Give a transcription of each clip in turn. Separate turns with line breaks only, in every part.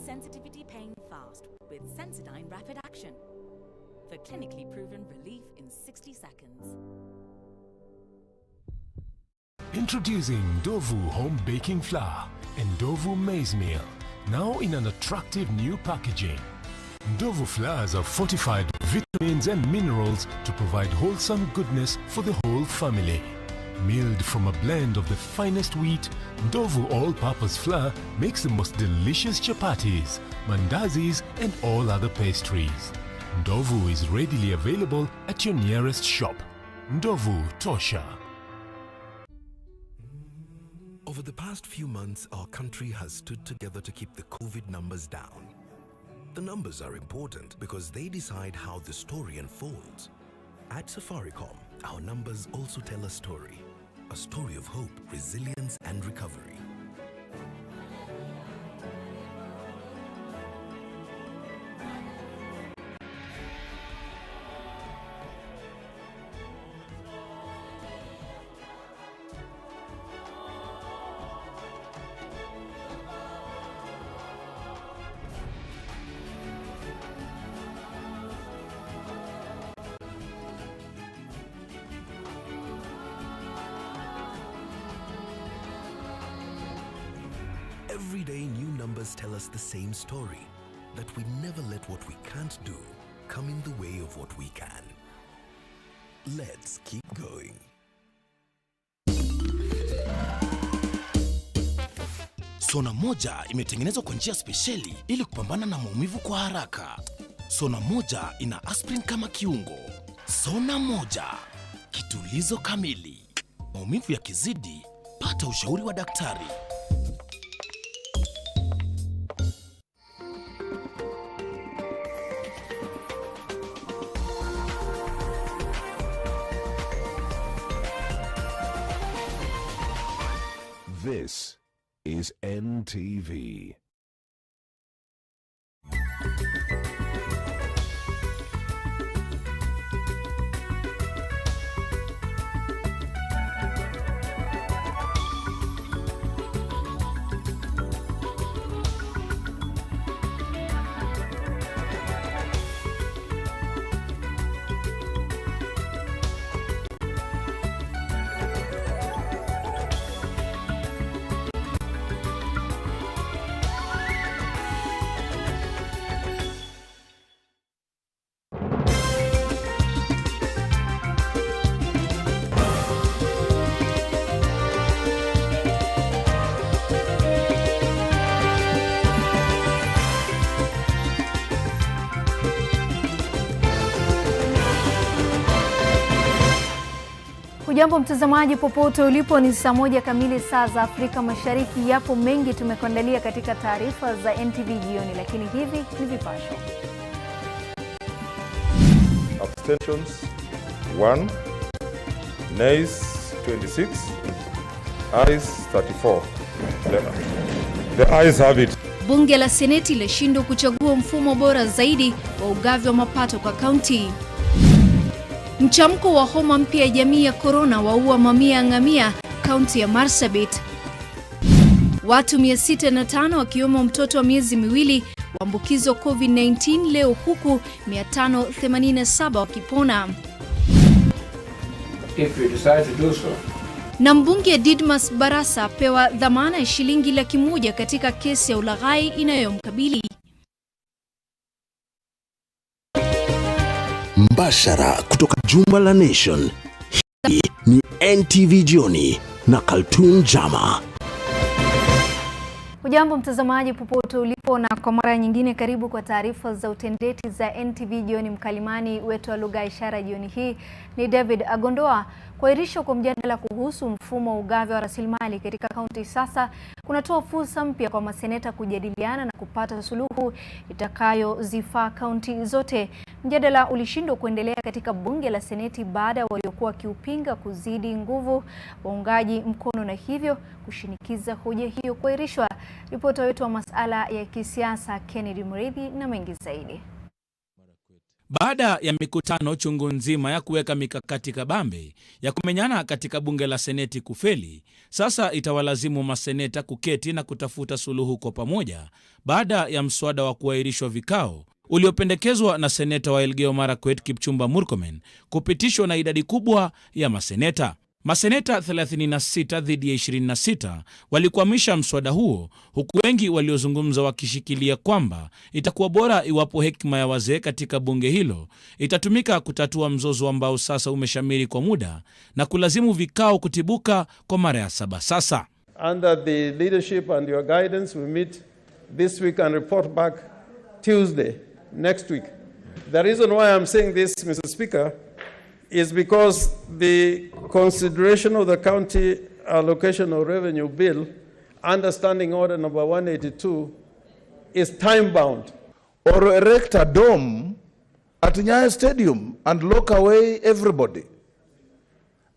sensitivity pain fast with Sensodyne Rapid Action for clinically proven relief in 60 seconds.
Introducing Ndovu Home Baking Flour and Ndovu Maize Meal, now in an attractive new packaging. Ndovu flours are fortified with vitamins and minerals to provide wholesome goodness for the whole family. Milled from a blend of the finest wheat, Ndovu all-purpose flour makes the most delicious chapatis, mandazis and all other pastries. Ndovu is readily available at your nearest shop. Ndovu Tosha.
Over the past few months, our country has stood together to keep the COVID numbers down. The numbers are important because they decide how the story unfolds. At Safaricom, our numbers also tell a story of hope, resilience and recovery. Every day, new numbers tell us the same story, that we never let what we can't do come in the way of what we can. Let's keep going.
Sona moja imetengenezwa kwa njia spesheli ili kupambana na maumivu kwa haraka. Sona moja ina aspirin kama kiungo. Sona moja, kitulizo kamili. Maumivu yakizidi, pata ushauri wa daktari.
This is NTV.
Hujambo mtazamaji popote ulipo, ni saa 1 kamili saa za Afrika Mashariki. Yapo mengi tumekuandalia katika taarifa za NTV jioni, lakini hivi ni vipasho.
Abstentions 1, nays 26, ayes 34. The ayes have it.
Bunge la Seneti lashindwa kuchagua mfumo bora zaidi wa ugavi wa mapato kwa kaunti. Mchamko wa homa mpya ya jamii ya corona waua mamia ngamia kaunti ya Marsabit. Watu 605 wakiwemo mtoto wa miezi miwili waambukizwa COVID-19 leo, huku 587 wakipona.
If we decide to do so.
Na mbunge Didmas Barasa pewa dhamana ya shilingi 100,000 katika kesi ya ulaghai inayomkabili.
Mbashara kutoka jumba la Nation. Hii ni NTV Jioni na Kaltun Jama.
Hujambo mtazamaji popote ulipo, na kwa mara nyingine karibu kwa taarifa za utendeti za NTV Jioni. Mkalimani wetu wa lugha ishara jioni hii ni David Agondoa. Kuahirishwa kwa mjadala kuhusu mfumo wa ugavi wa rasilimali katika kaunti sasa kunatoa fursa mpya kwa maseneta kujadiliana na kupata suluhu itakayozifaa kaunti zote. Mjadala ulishindwa kuendelea katika bunge la Seneti baada ya waliokuwa kiupinga kuzidi nguvu waungaji mkono na hivyo kushinikiza hoja hiyo kuahirishwa. Ripota wetu wa masuala ya kisiasa Kennedy Murithi na mengi zaidi.
Baada ya mikutano chungu nzima ya kuweka mikakati kabambe ya kumenyana katika bunge la seneti kufeli, sasa itawalazimu maseneta kuketi na kutafuta suluhu kwa pamoja baada ya mswada wa kuahirishwa vikao uliopendekezwa na seneta wa Elgeyo Marakwet Kipchumba Murkomen kupitishwa na idadi kubwa ya maseneta. Maseneta 36 dhidi ya 26 walikwamisha mswada huo, huku wengi waliozungumza wakishikilia kwamba itakuwa bora iwapo hekima ya wazee katika bunge hilo itatumika kutatua mzozo ambao sasa umeshamiri kwa muda na kulazimu vikao kutibuka kwa mara ya 7 sasa.
Under the leadership and your guidance, we meet this week and report back Tuesday next week. The reason why I'm saying this, Mr. Speaker, is because the consideration of the county allocation of revenue bill, understanding order number 182, is time-bound.
Or erect a dome at Nyayo Stadium and lock away everybody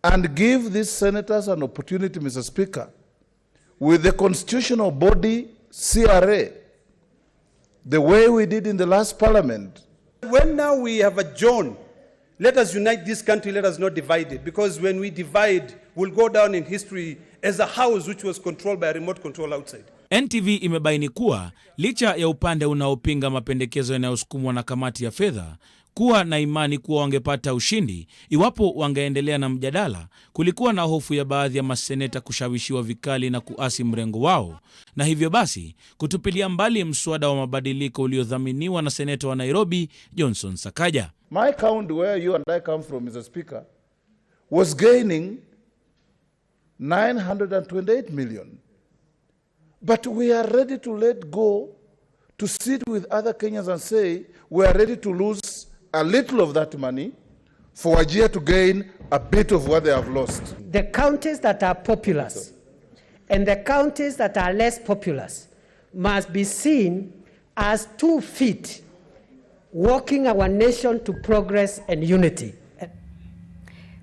and give these senators an opportunity, Mr. Speaker, with the constitutional body, CRA, the way we did in the last parliament.
When now we have adjourned, let us unite this country, let us not divide it. Because when we divide, we'll go down in history as a house which was controlled by a remote control outside.
NTV imebaini kuwa licha ya upande unaopinga mapendekezo yanayosukumwa na kamati ya fedha kuwa na imani kuwa wangepata ushindi iwapo wangeendelea na mjadala, kulikuwa na hofu ya baadhi ya maseneta kushawishiwa vikali na kuasi mrengo wao, na hivyo basi kutupilia mbali mswada wa mabadiliko uliodhaminiwa na seneta wa Nairobi Johnson Sakaja.
My county, where you and I come from, Mr. Speaker, was gaining 928 million. But we are ready to let go, to sit with other Kenyans and say, we are ready to lose a little of that money for Wajir to gain a bit of what they have lost.
The counties that are populous and the counties that are less populous must be seen as 2 feet walking our nation to progress and unity.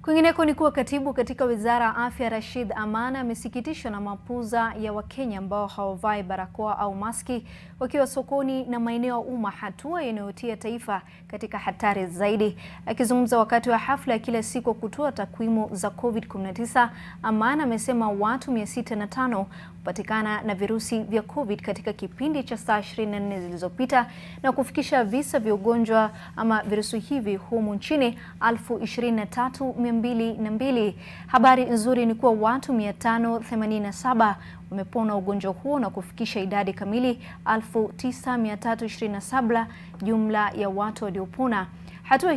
Kwingineko ni kuwa katibu katika Wizara ya Afya Rashid Amana amesikitishwa na mapuza ya Wakenya ambao hawavai barakoa au maski wakiwa sokoni na maeneo ya umma, hatua inayotia taifa katika hatari zaidi. Akizungumza wakati wa hafla ya kila siku kutoa takwimu za COVID-19, Amana amesema watu 605 kupatikana na virusi vya COVID katika kipindi cha saa 24 zilizopita na kufikisha visa vya ugonjwa ama virusi hivi humu nchini 23,202. Habari nzuri ni kuwa watu 587 wamepona ugonjwa huo na kufikisha idadi kamili 9,327 jumla ya watu waliopona. Hata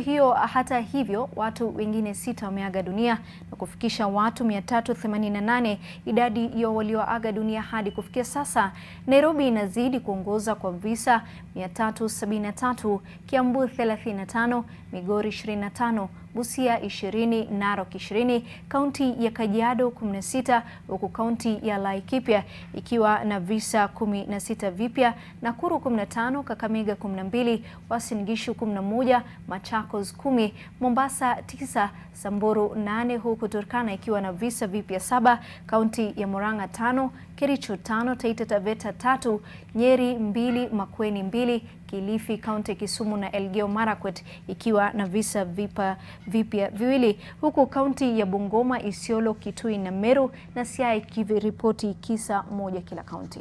hivyo watu wengine 6 wameaga dunia na kufikisha watu 388 idadi ya walioaga dunia hadi kufikia sasa. Nairobi inazidi kuongoza kwa visa 373, Kiambu 35, Migori 25, Busia 20, Narok 20, kaunti ya Kajiado 16, huku kaunti ya Laikipia ikiwa na visa 16 vipya, Nakuru 15, Kakamega 12, Uasin Gishu 11, Machakos 10, Mombasa 9, Samburu 8, huku Turkana ikiwa na visa vipya 7, kaunti ya Murang'a 5, Kericho 5, Taita Taveta 3, Nyeri 2, Makueni 2, Kilifi, kaunti Kisumu na Elgeyo Marakwet ikiwa na visa vipya 2, huku kaunti ya Bungoma, Isiolo, Kitui na Meru na Siaya ikiripoti kisa 1 kila kaunti.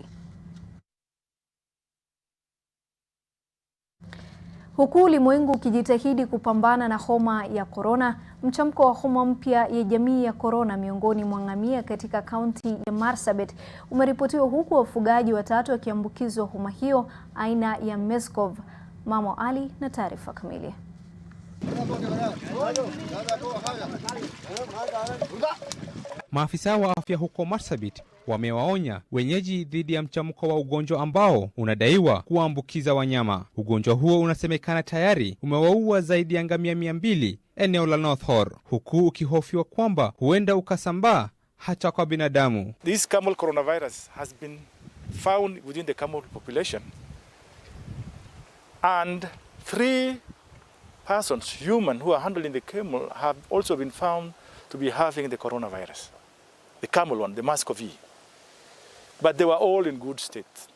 Huku ulimwengu ukijitahidi kupambana na homa ya korona, mchamko wa homa mpya ya jamii ya korona miongoni mwa ngamia katika kaunti ya Marsabit umeripotiwa, huku wafugaji 3 wakiambukizwa homa hiyo aina ya Meskov. Mamo Ali na taarifa kamili.
Maafisa wa afya huko Marsabit wamewaonya wenyeji dhidi ya mchamko wa ugonjwa ambao unadaiwa kuambukiza wanyama. Ugonjwa huo unasemekana tayari umewaua zaidi ya ngamia 200 eneo la North Horr, huku ukihofiwa kwamba huenda ukasambaa hata kwa binadamu.
This camel coronavirus has been found within the camel population, and 3 persons, human, who are handling the camel have also been found to be having the coronavirus. The camel one, the Meskov. But they were all in good state.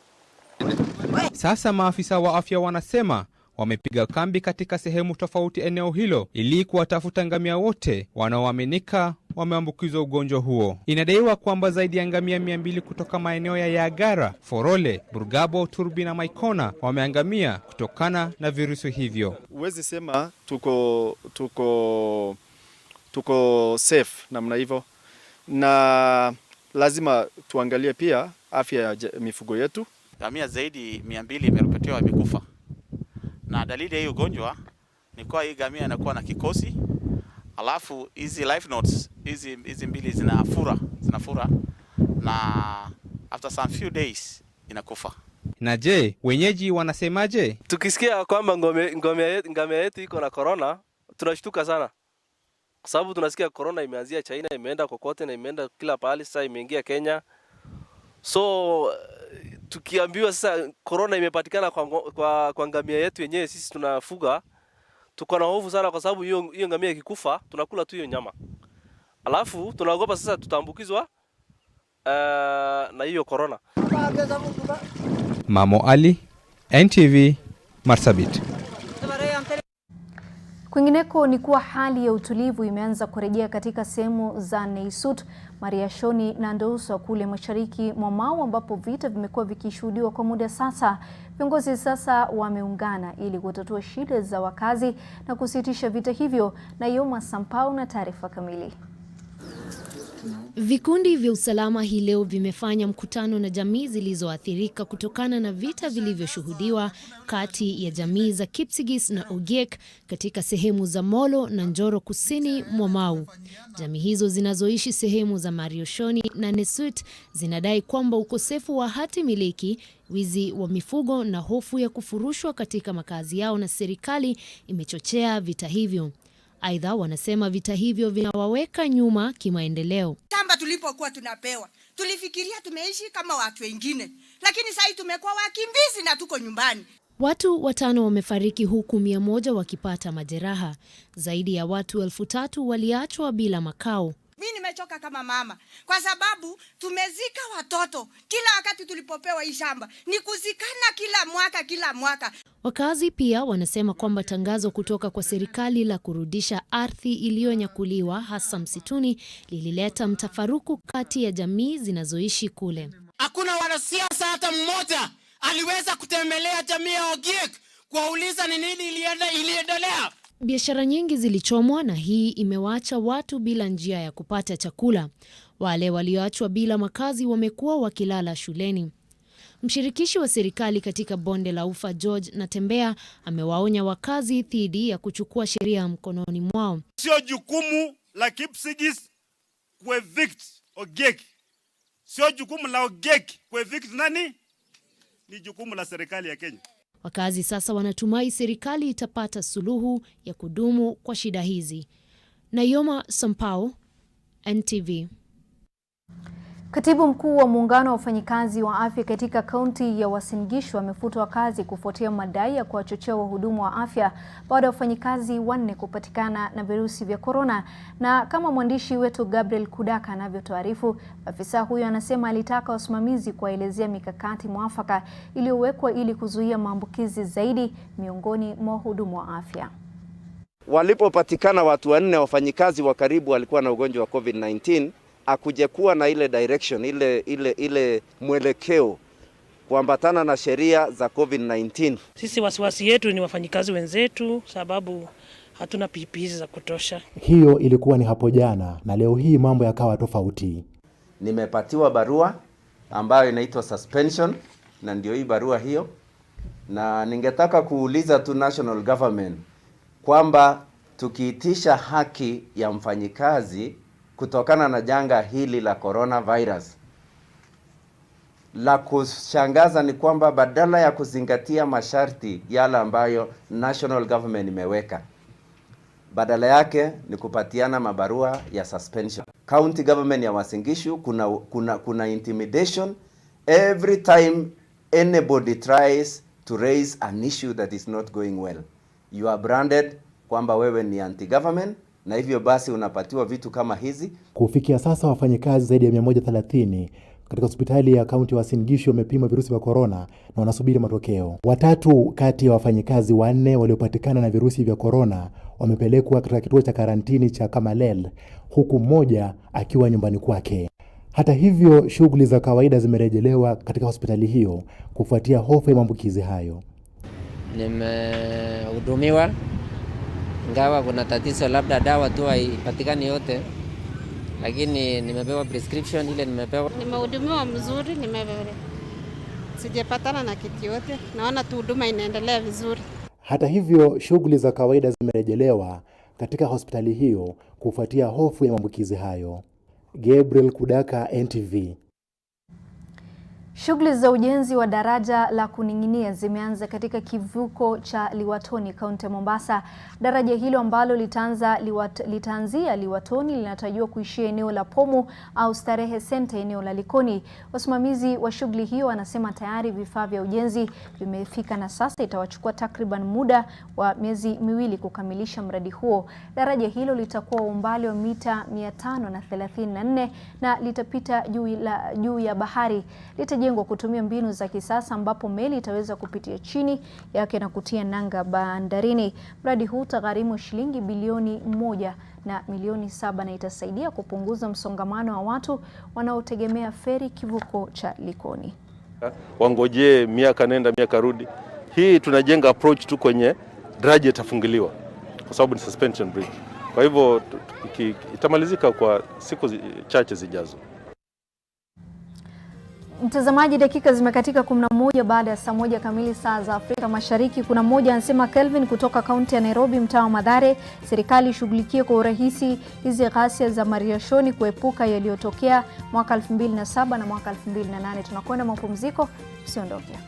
Sasa maafisa wa afya wanasema wamepiga kambi katika sehemu tofauti eneo hilo ili kuwatafuta ngamia wote wanaoaminika wameambukizwa ugonjwa huo. Inadaiwa kwamba zaidi ya ngamia 200 kutoka maeneo ya Yagara, Forole, Burgabo, Turbi na Maikona wameangamia kutokana na virusi hivyo.
Uwezi sema tuko safe namna hivyo, na lazima tuangalie pia afya ya mifugo yetu.
Ngamia zaidi 200 imeripotiwa imekufa. Na dalili ya hiyo ugonjwa ni kwa hii ngamia inakuwa na kikosi, alafu hizi life notes hizi mbili zinafura na after some few days inakufa.
Na je, wenyeji wanasemaje?
Tukisikia kwamba ngamia yetu iko na corona, tunashtuka sana. Kwa sababu tunasikia corona imeanzia China, imeenda kokote na imeenda kila pahali, sasa imeingia Kenya. So tukiambiwa sasa corona imepatikana kwa ngamia yetu yenyewe sisi tunafuga, tuko na hofu sana, kwa sababu hiyo ngamia ikikufa tunakula tu hiyo nyama. Alafu tunaogopa sasa tutaambukizwa na hiyo corona.
Mamo Ali, NTV, Marsabit.
Kwingineko ni kuwa hali ya utulivu imeanza kurejea katika sehemu za Neisut, Mariashoni na Ndouso kule mashariki mwa Mau, ambapo vita vimekuwa vikishuhudiwa kwa muda sasa. Viongozi sasa wameungana ili kutatua shida za wakazi na kusitisha vita hivyo. Na Yoma Sampau na taarifa kamili.
Vikundi vya usalama hii leo vimefanya mkutano na jamii zilizoathirika kutokana na vita vilivyoshuhudiwa kati ya jamii za Kipsigis na Ogiek katika sehemu za Molo na Njoro kusini mwa Mau. Jamii hizo zinazoishi sehemu za Mariashoni na Neisut zinadai kwamba ukosefu wa hati miliki, wizi wa mifugo na hofu ya kufurushwa katika makazi yao na serikali imechochea vita hivyo. Aidha, wanasema vita hivyo vinawaweka nyuma kimaendeleo.
Shamba tulipokuwa tunapewa, tulifikiria tumeishi kama watu wengine, lakini sasa tumekuwa wakimbizi na tuko nyumbani.
Watu 5 wamefariki huku 100 wakipata majeraha. Zaidi ya watu 3,000 waliachwa bila makao.
Mimi nimechoka kama mama kwa sababu tumezika watoto kila wakati tulipopewa hii shamba. Ni kuzikana kila mwaka.
Wakazi pia wanasema kwamba tangazo kutoka kwa serikali la kurudisha ardhi iliyonyakuliwa hasa msituni lilileta mtafaruku kati ya jamii zinazoishi kule.
Hakuna wanasiasa hata mmoja aliweza kutembelea jamii ya Ogiek kuwauliza ni nini iliendelea.
Biashara nyingi zilichomwa na hii imewaacha watu bila njia ya kupata chakula. Wale walioachwa bila makazi wamekuwa wakilala shuleni. Mshirikishi wa serikali katika bonde la Ufa George Natembea amewaonya wakazi dhidi ya kuchukua sheria mkononi mwao.
Sio jukumu la Kipsigis kuevict Ogiek. Sio jukumu la Ogiek kuevict nani? Ni jukumu la serikali ya Kenya.
Wakazi sasa wanatumai serikali itapata suluhu ya kudumu kwa shida hizi. Yoma Sampau, NTV.
Katibu mkuu wa muungano wa wafanyikazi wa afya katika kaunti ya Uasin Gishu amefutwa kazi kufuatia madai ya kuwachochea wahudumu wa afya baada ya wafanyikazi 4 kupatikana na virusi vya korona. Na kama mwandishi wetu Gabriel Kudaka anavyotuarifu, afisa huyo anasema alitaka wasimamizi kuwaelezea mikakati mwafaka iliyowekwa ili kuzuia maambukizi zaidi miongoni mwa wahudumu wa afya.
Walipopatikana watu 4 wafanyikazi wa karibu walikuwa na ugonjwa wa COVID-19, akuje kuwa na ile direction, ile mwelekeo kuambatana na sheria za COVID-19.
Sisi wasiwasi yetu ni wafanyikazi wenzetu, sababu hatuna PPE za kutosha.
Hiyo ilikuwa ni hapo jana, na leo hii mambo yakawa tofauti.
Nimepatiwa barua ambayo inaitwa suspension, na ndio hii barua hiyo. Na ningetaka kuuliza tu national government kwamba tukiitisha haki ya mfanyikazi kutokana na janga hili la coronavirus, la kushangaza ni kwamba badala ya kuzingatia masharti yale ambayo national government imeweka, badala yake ni kupatiana mabarua ya suspension. County government ya Uasin Gishu kuna intimidation every time anybody tries to raise an issue that is not going well. You are branded kwamba wewe ni anti-government, na hivyo basi unapatiwa vitu kama hizi.
Kufikia sasa wafanyikazi zaidi ya 130 katika hospitali ya kaunti ya Uasin Gishu wamepima virusi vya korona na wanasubiri matokeo. 3 kati ya wafanyikazi 4 waliopatikana na virusi vya korona wamepelekwa katika kituo cha karantini cha Kamalel, huku mmoja akiwa nyumbani kwake. Hata hivyo, shughuli za kawaida zimerejelewa katika hospitali hiyo kufuatia hofu ya maambukizi hayo.
Nimehudumiwa, ingawa kuna tatizo labda dawa tu haipatikani yote, lakini nimepewa prescription ile nimepewa.
Nimehudumiwa mzuri, sijapatana na kitu yote. Naona tu huduma inaendelea vizuri.
Hata hivyo, shughuli za kawaida zimerejelewa katika hospitali hiyo kufuatia hofu ya maambukizi hayo. Gabriel Kudaka, NTV.
Shughuli za ujenzi wa daraja la kuning'inia zimeanza katika kivuko cha Liwatoni, kaunti ya Mombasa. Daraja hilo ambalo litaanzia Liwatoni linatarajiwa kuishia eneo la Pomu au Starehe Center eneo la Likoni. Wasimamizi wa shughuli hiyo wanasema tayari vifaa vya ujenzi vimefika na sasa itawachukua takriban muda wa miezi 2 kukamilisha mradi huo. Daraja hilo litakuwa umbali wa mita 534 na litapita juu ya bahari. Litajengwa kutumia mbinu za kisasa ambapo meli itaweza kupitia chini yake na kutia nanga bandarini. Mradi huu utagharimu shilingi bilioni 1 na milioni 7 na itasaidia kupunguza msongamano wa watu wanaotegemea feri kivuko cha Likoni.
Wangojee miaka nenda miaka rudi. Hii tunajenga approach tu kwenye daraja itafungiliwa kwa sababu ni suspension bridge. Kwa hivyo itamalizika kwa siku chache zijazo.
Mtazamaji, dakika zimekatika 11 baada ya saa 1 kamili saa za Afrika Mashariki. Kuna mmoja anasema Kelvin kutoka kaunti ya Nairobi, mtaa wa Mathare, serikali ishughulikie kwa urahisi hizi ghasia za mariashoni kuepuka yaliyotokea mwaka 2007 na mwaka 2008. Tunakwenda mapumziko, usiondoke.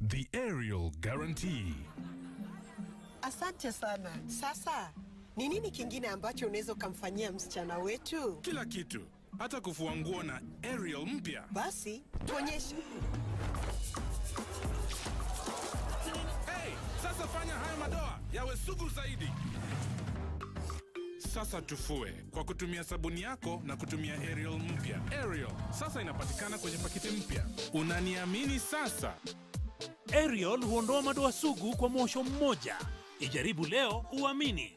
The Aerial Guarantee.
Asante sana. Sasa, ni nini kingine ambacho unaweza kumfanyia msichana wetu?
Kila kitu. Hata kufua nguo na Aerial mpya.
Basi, tuonyeshe.
Hey, sasa fanya haya madoa yawe sugu zaidi. Sasa tufue kwa kutumia sabuni yako na kutumia Aerial mpya. Aerial sasa inapatikana kwenye pakiti mpya. Unaniamini sasa?
Aerial huondoa madoa sugu kwa mwosho mmoja. Ijaribu leo uamini.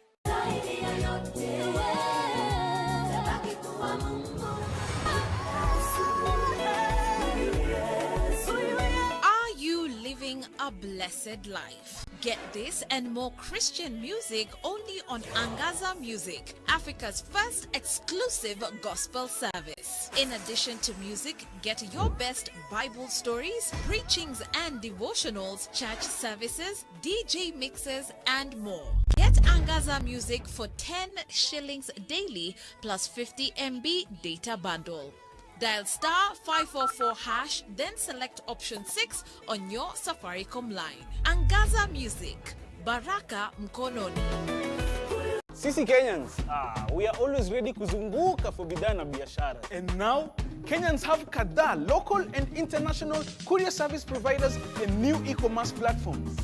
Are you living a blessed life? Get this and more Christian music only on Angaza Music, Africa's first exclusive gospel service. In addition to music, get your best Bible stories, preachings and devotionals, church services, DJ mixes and more. Get Angaza Music for 10 shillings daily plus 50 MB data bundle. Dial *544#, then select option 6 on your Safaricom line. Angaza Music, Baraka Mkononi.
Sisi Kenyans, we are always ready kuzunguka for bidhaa na biashara. And now, Kenyans have kadhaa local and international courier service providers and new e-commerce platforms.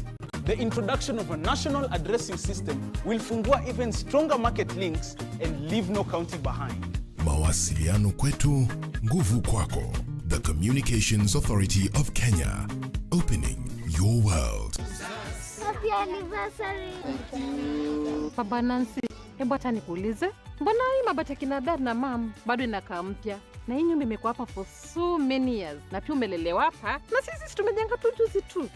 The introduction of a national addressing system will fungua even stronger market links and leave no county behind.
Mawasiliano kwetu, nguvu kwako. The Communications Authority of Kenya. Opening your world.
Happy anniversary. Baba Nancy, hebu hata nikuulize, mbona hii mabati kina dad na mom bado inakaa mpya? Na hii nyumba imekuwa hapa for so many years. Na pia umelelewa hapa na sisi tumejenga tu juzi tu.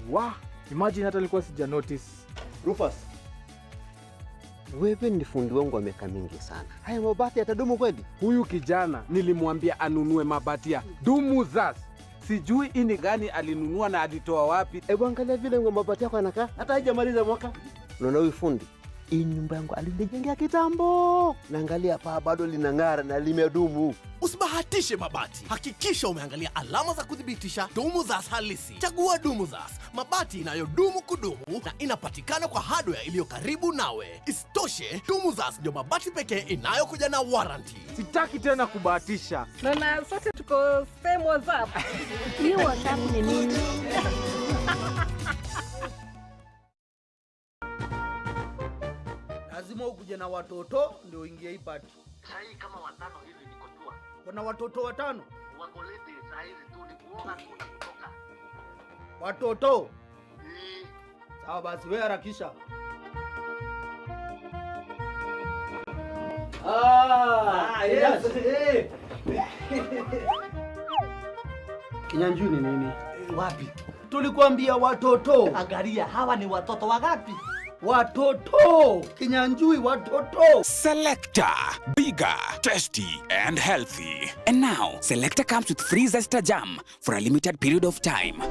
Wow, imagine hata nilikuwa sija notice.
Rufus, wewe ni fundi wangu wa miaka mingi sana. Haya mabati yatadumu kweli?
Huyu kijana nilimwambia anunue mabati ya Dumuzas. Sijui ini gani alinunua na alitoa wapi.
Hebu angalia vile mabati yako yanakaa. Hata haijamaliza mwaka. Unaona huyu fundi? Hii nyumba yangu alinijengea kitambo. Naangalia paa bado linang'ara na limedumu.
Usibahatishe mabati. Hakikisha umeangalia alama za kudhibitisha Dumuzas halisi. Chagua Dumuzas, mabati inayodumu kudumu na inapatikana kwa hardware iliyo karibu nawe. Isitoshe, Dumuzas ndio mabati pekee inayokuja na warranty.
Sitaki tena kubahatisha.
Na sote tuko same WhatsApp. Ni WhatsApp ni nini?
ukuje na watoto ndio uingie hii party.
Sahi kama 5 hivi niko tua.
Kuna watoto 5?
Wako lete sahi tu ni kuoga kutoka.
Watoto? Sawa basi wewe harakisha. Yes. Kinyanjui ni nini?
Wapi?
Tulikuambia watoto.
Angalia hawa ni watoto wangapi?
Watoto. Kinyanjui watoto.
Selector, bigger, tasty and healthy. And now, Selector comes with free Zesta jam for a limited period of time.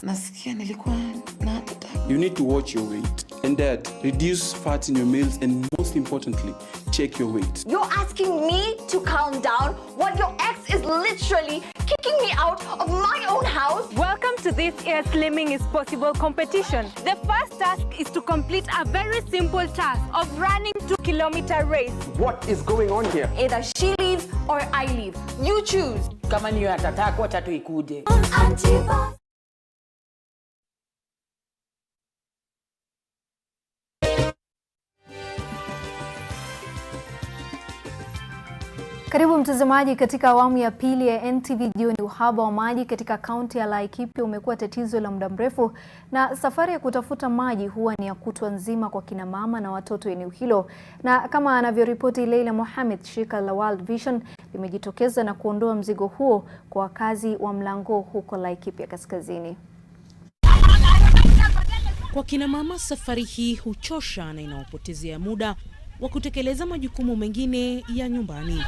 Nasikia nilikuwa na
You need to watch your weight and that reduce fat in your meals and most importantly, check your weight.
You're asking me to calm down while your ex is literally kicking me out of my own house?
Welcome to this year's Slimming is Possible competition. The first task is to complete a very simple task of running 2-kilometer race.
What is going on here?
Either she leaves or I leave. You choose.
kama niyo atataka tatu ikuje.
Karibu mtazamaji katika awamu ya pili ya NTV Jioni. Uhaba wa maji katika kaunti ya Laikipia umekuwa tatizo la muda mrefu, na safari ya kutafuta maji huwa ni ya kutwa nzima kwa kina mama na watoto eneo hilo. Na kama anavyoripoti Leila Mohamed, shirika la World Vision limejitokeza na kuondoa mzigo huo kwa wakazi wa Mlango huko Laikipia Kaskazini.
Kwa kina mama, safari hii huchosha na inawapotezea muda wa kutekeleza majukumu mengine ya nyumbani.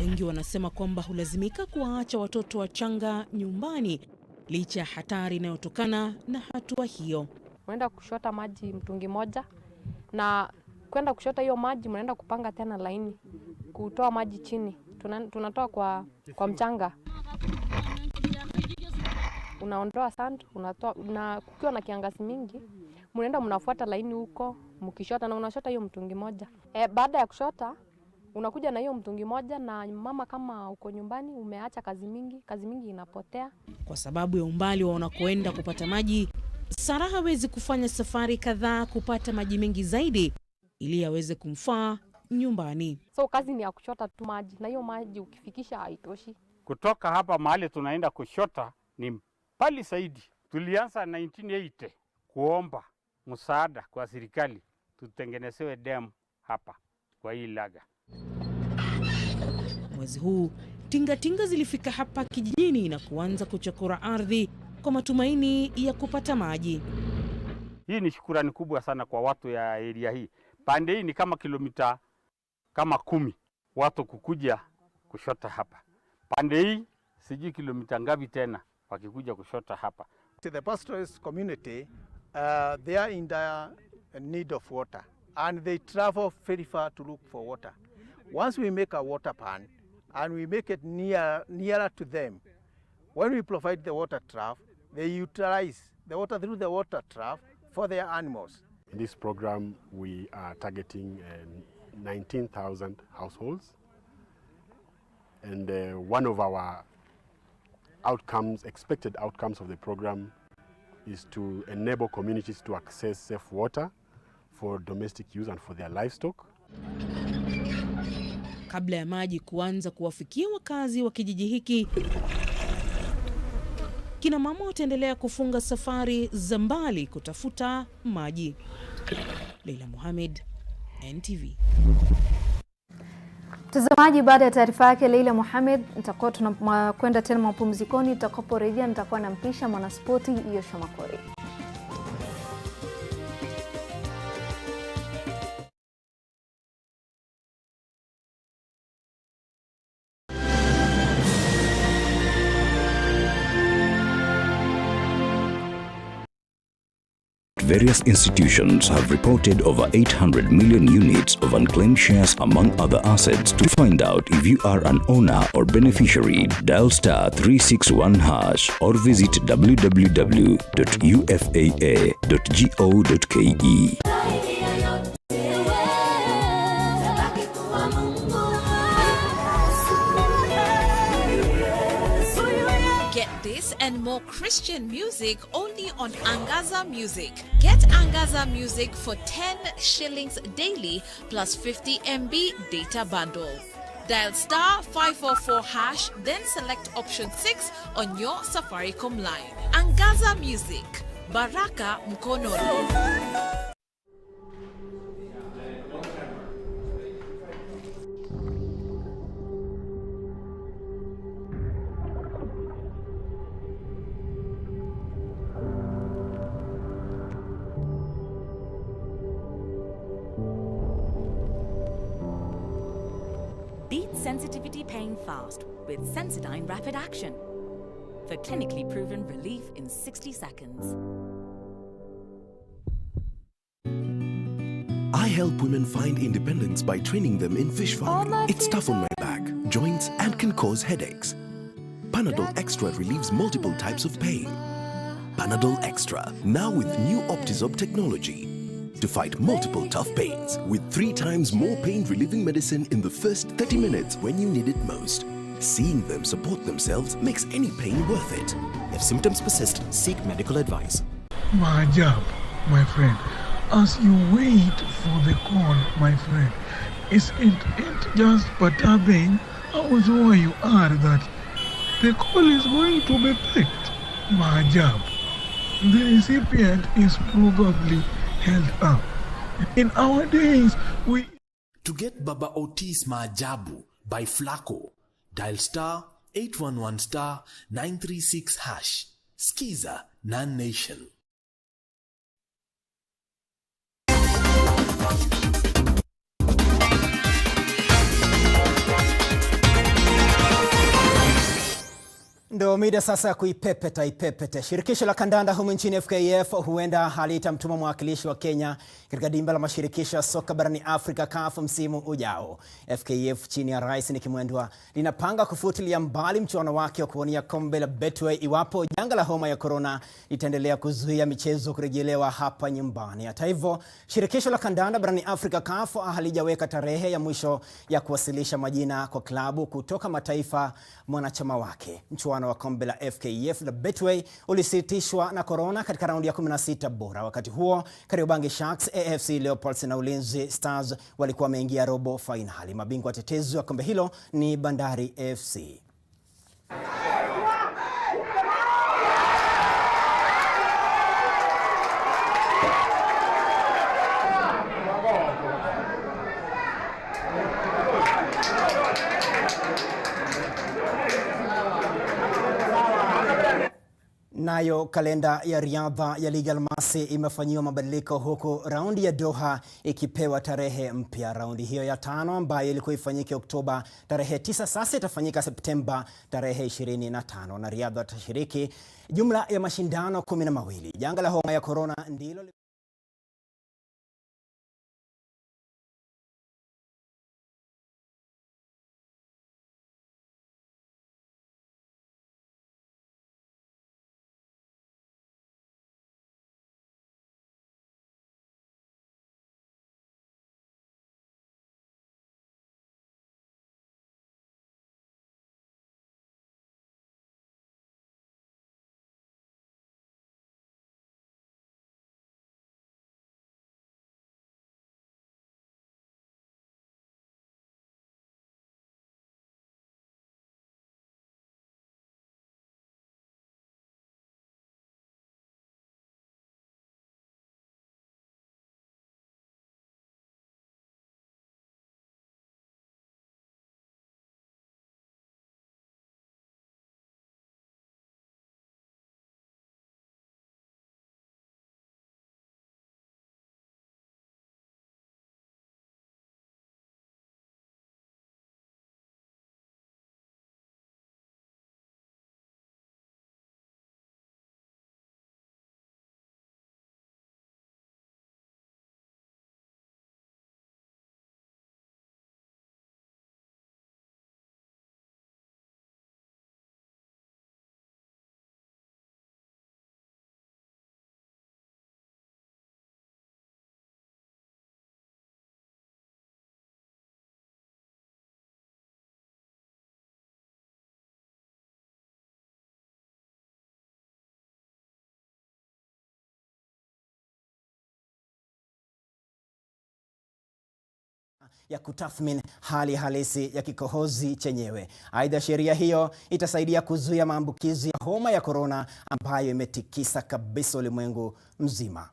Wengi wanasema kwamba hulazimika kuwaacha watoto wachanga nyumbani licha ya hatari inayotokana na hatua hiyo.
Unaenda kushota maji mtungi moja, na kwenda kushota hiyo maji mnaenda kupanga tena laini kutoa maji chini. Tunatoa kwa mchanga. Unaondoa sand, unatoa, na kukiwa na kiangazi mingi mnaenda mnafuata laini huko mkishota na unashota hiyo mtungi moja. Baada ya kushota unakuja na hiyo mtungi moja, na mama kama uko nyumbani umeacha kazi mingi inapotea.
Kwa sababu ya umbali wa unakoenda kupata maji, Sara hawezi kufanya safari kadhaa kupata maji mengi zaidi ili aweze kumfaa nyumbani.
So kazi ni ya kushota tu maji, na hiyo maji ukifikisha haitoshi.
Kutoka hapa mahali tunaenda kushota ni mbali zaidi. Tulianza 1980 kuomba msaada kwa serikali tutengenezewe dam hapa kwa hii laga.
Mwezi huu tingatinga zilifika hapa kijijini na kuanza kuchokora ardhi kwa matumaini ya kupata maji.
Hii ni shukrani kubwa sana kwa watu ya area hii. Pande hii ni kama kilomita kama 10 watu kukuja kushota hapa. Pande hii sijui kilomita ngapi tena wakikuja kushota hapa.
The pastoralist community, they are in the need of water, and they travel very far to look for water. Once we make a water pan and we make it nearer to them, when we provide the water trough, they utilize the water through the water trough for their animals.
In this program, we are targeting 19,000 households, and one of our expected outcomes of the program is to enable communities to access safe water for domestic use and for their livestock.
Kabla ya maji kuanza kuwafikia wakazi wa kijiji hiki, kina mama wataendelea kufunga safari za mbali kutafuta maji. Leila Mohamed, NTV.
Mtazamaji, baada ya taarifa yake Leila Mohamed, nitakuwa tunakwenda tena mapumzikoni. Nitakaporejea nitakuwa nampisha mwanaspoti Yosha Makori.
Various institutions have reported over 800 million units of unclaimed shares among other assets. To find out if you are an owner or beneficiary, dial *361# or visit www.ufaa.go.ke.
Get this and more Christian music only on Angaza Music. Get Angaza Music for 10 shillings daily plus 50 MB data bundle. Dial star 544 hash, then select option 6 on your Safaricom line. Angaza Music. Baraka mkononi.
Beat sensitivity pain fast with Sensodyne Rapid Action for clinically proven relief in 60 seconds.
I help women find independence by training them in fish farming. It's tough on my back, joints, and can cause headaches. Panadol Extra relieves multiple types of pain. Panadol Extra, now with new Optizorb technology, to fight multiple tough pains with 3 times more pain-relieving medicine in the first 30 minutes when you need it most. Seeing them support themselves makes any pain worth it. If symptoms persist, seek medical advice.
My job, my friend, as you wait for the call, my friend, isn't it just perturbing how sure you are that the call is going to be picked? My job, the recipient is probably held up. In our days, we...
To get Baba Otis Maajabu by Flacco, dial star 811 star 936 hash. Skiza Nan Nation.
Ndo mida sasa ya kuipepeta. Shirikisho la kandanda humu nchini FKF huenda halitamtuma mwakilishi wa Kenya katika dimba la mashirikisho ya soka barani Afrika CAF msimu ujao. FKF chini ya Rais Nick Mwendwa linapanga kufutilia mbali mchuano wake wa kuwania kombe la Betway iwapo janga la homa ya corona litaendelea kuzuia michezo kurejelewa hapa nyumbani. Hata hivyo, shirikisho la kandanda barani Afrika CAF halijaweka tarehe ya mwisho ya kuwasilisha majina kwa klabu kutoka mataifa mwanachama wake. Mchuano wa kombe la FKF la Betway ulisitishwa na corona katika raundi ya 16 bora. Wakati huo, Kariobangi Sharks, AFC Leopards na Ulinzi Stars walikuwa wameingia robo finali. Mabingwa watetezi wa kombe hilo ni Bandari FC. Nayo kalenda ya riadha ya Ligi Almasi imefanyiwa mabadiliko huku raundi ya Doha ikipewa tarehe mpya. Raundi hiyo ya 5 ambayo ilikuwa ifanyike Oktoba tarehe 9 sasa itafanyika Septemba tarehe 25 na riadha watashiriki jumla ya mashindano 12. Janga la homa ya corona ndilo ya kutathmini hali halisi ya kikohozi chenyewe. Aidha, sheria hiyo itasaidia kuzuia maambukizi ya homa ya korona ambayo imetikisa kabisa ulimwengu mzima.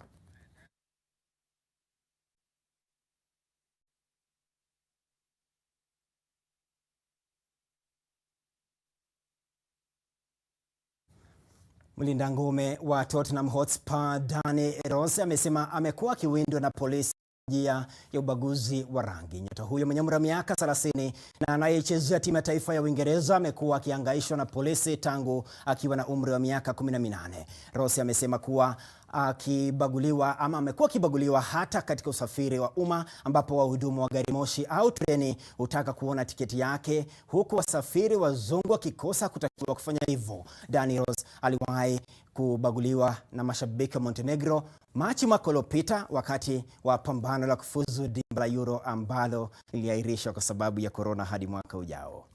Mlinda ngome wa Tottenham Hotspur Danny Rose amesema amekuwa akiwindwa na polisi ya ubaguzi wa rangi. Nyota huyo mwenye umri wa miaka 30 na anayechezea timu ya taifa ya Uingereza amekuwa akihangaishwa na polisi tangu akiwa na umri wa miaka 18. Rose amesema kuwa amekuwa akibaguliwa hata katika usafiri wa umma, ambapo wahudumu wa gari moshi au treni hutaka kuona tiketi yake, huku wasafiri wazungu wakikosa kutakiwa kufanya hivyo. Danny Rose aliwahi kubaguliwa na mashabiki wa Montenegro Machi mwaka uliopita wakati wa pambano la kufuzu dimba la Euro ambalo liliahirishwa kwa sababu ya korona hadi mwaka ujao.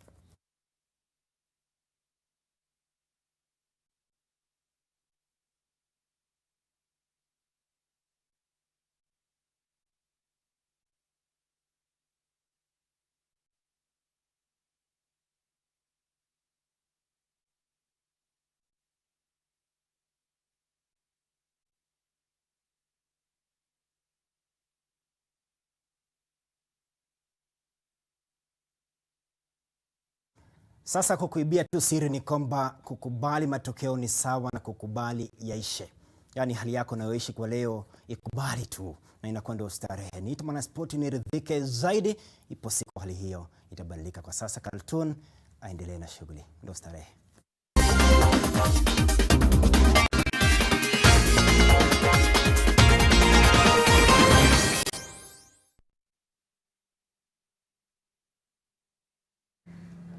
Sasa kukuibia tu siri ni kwamba kukubali matokeo ni sawa na kukubali yaishe. Yaani hali yako unayoishi kwa leo ikubali tu na inakuwa ndio starehe. Niite mwanaspoti niridhike zaidi, ipo siku hali hiyo itabadilika. Kwa sasa Kaltun aendelee na shughuli, ndio starehe.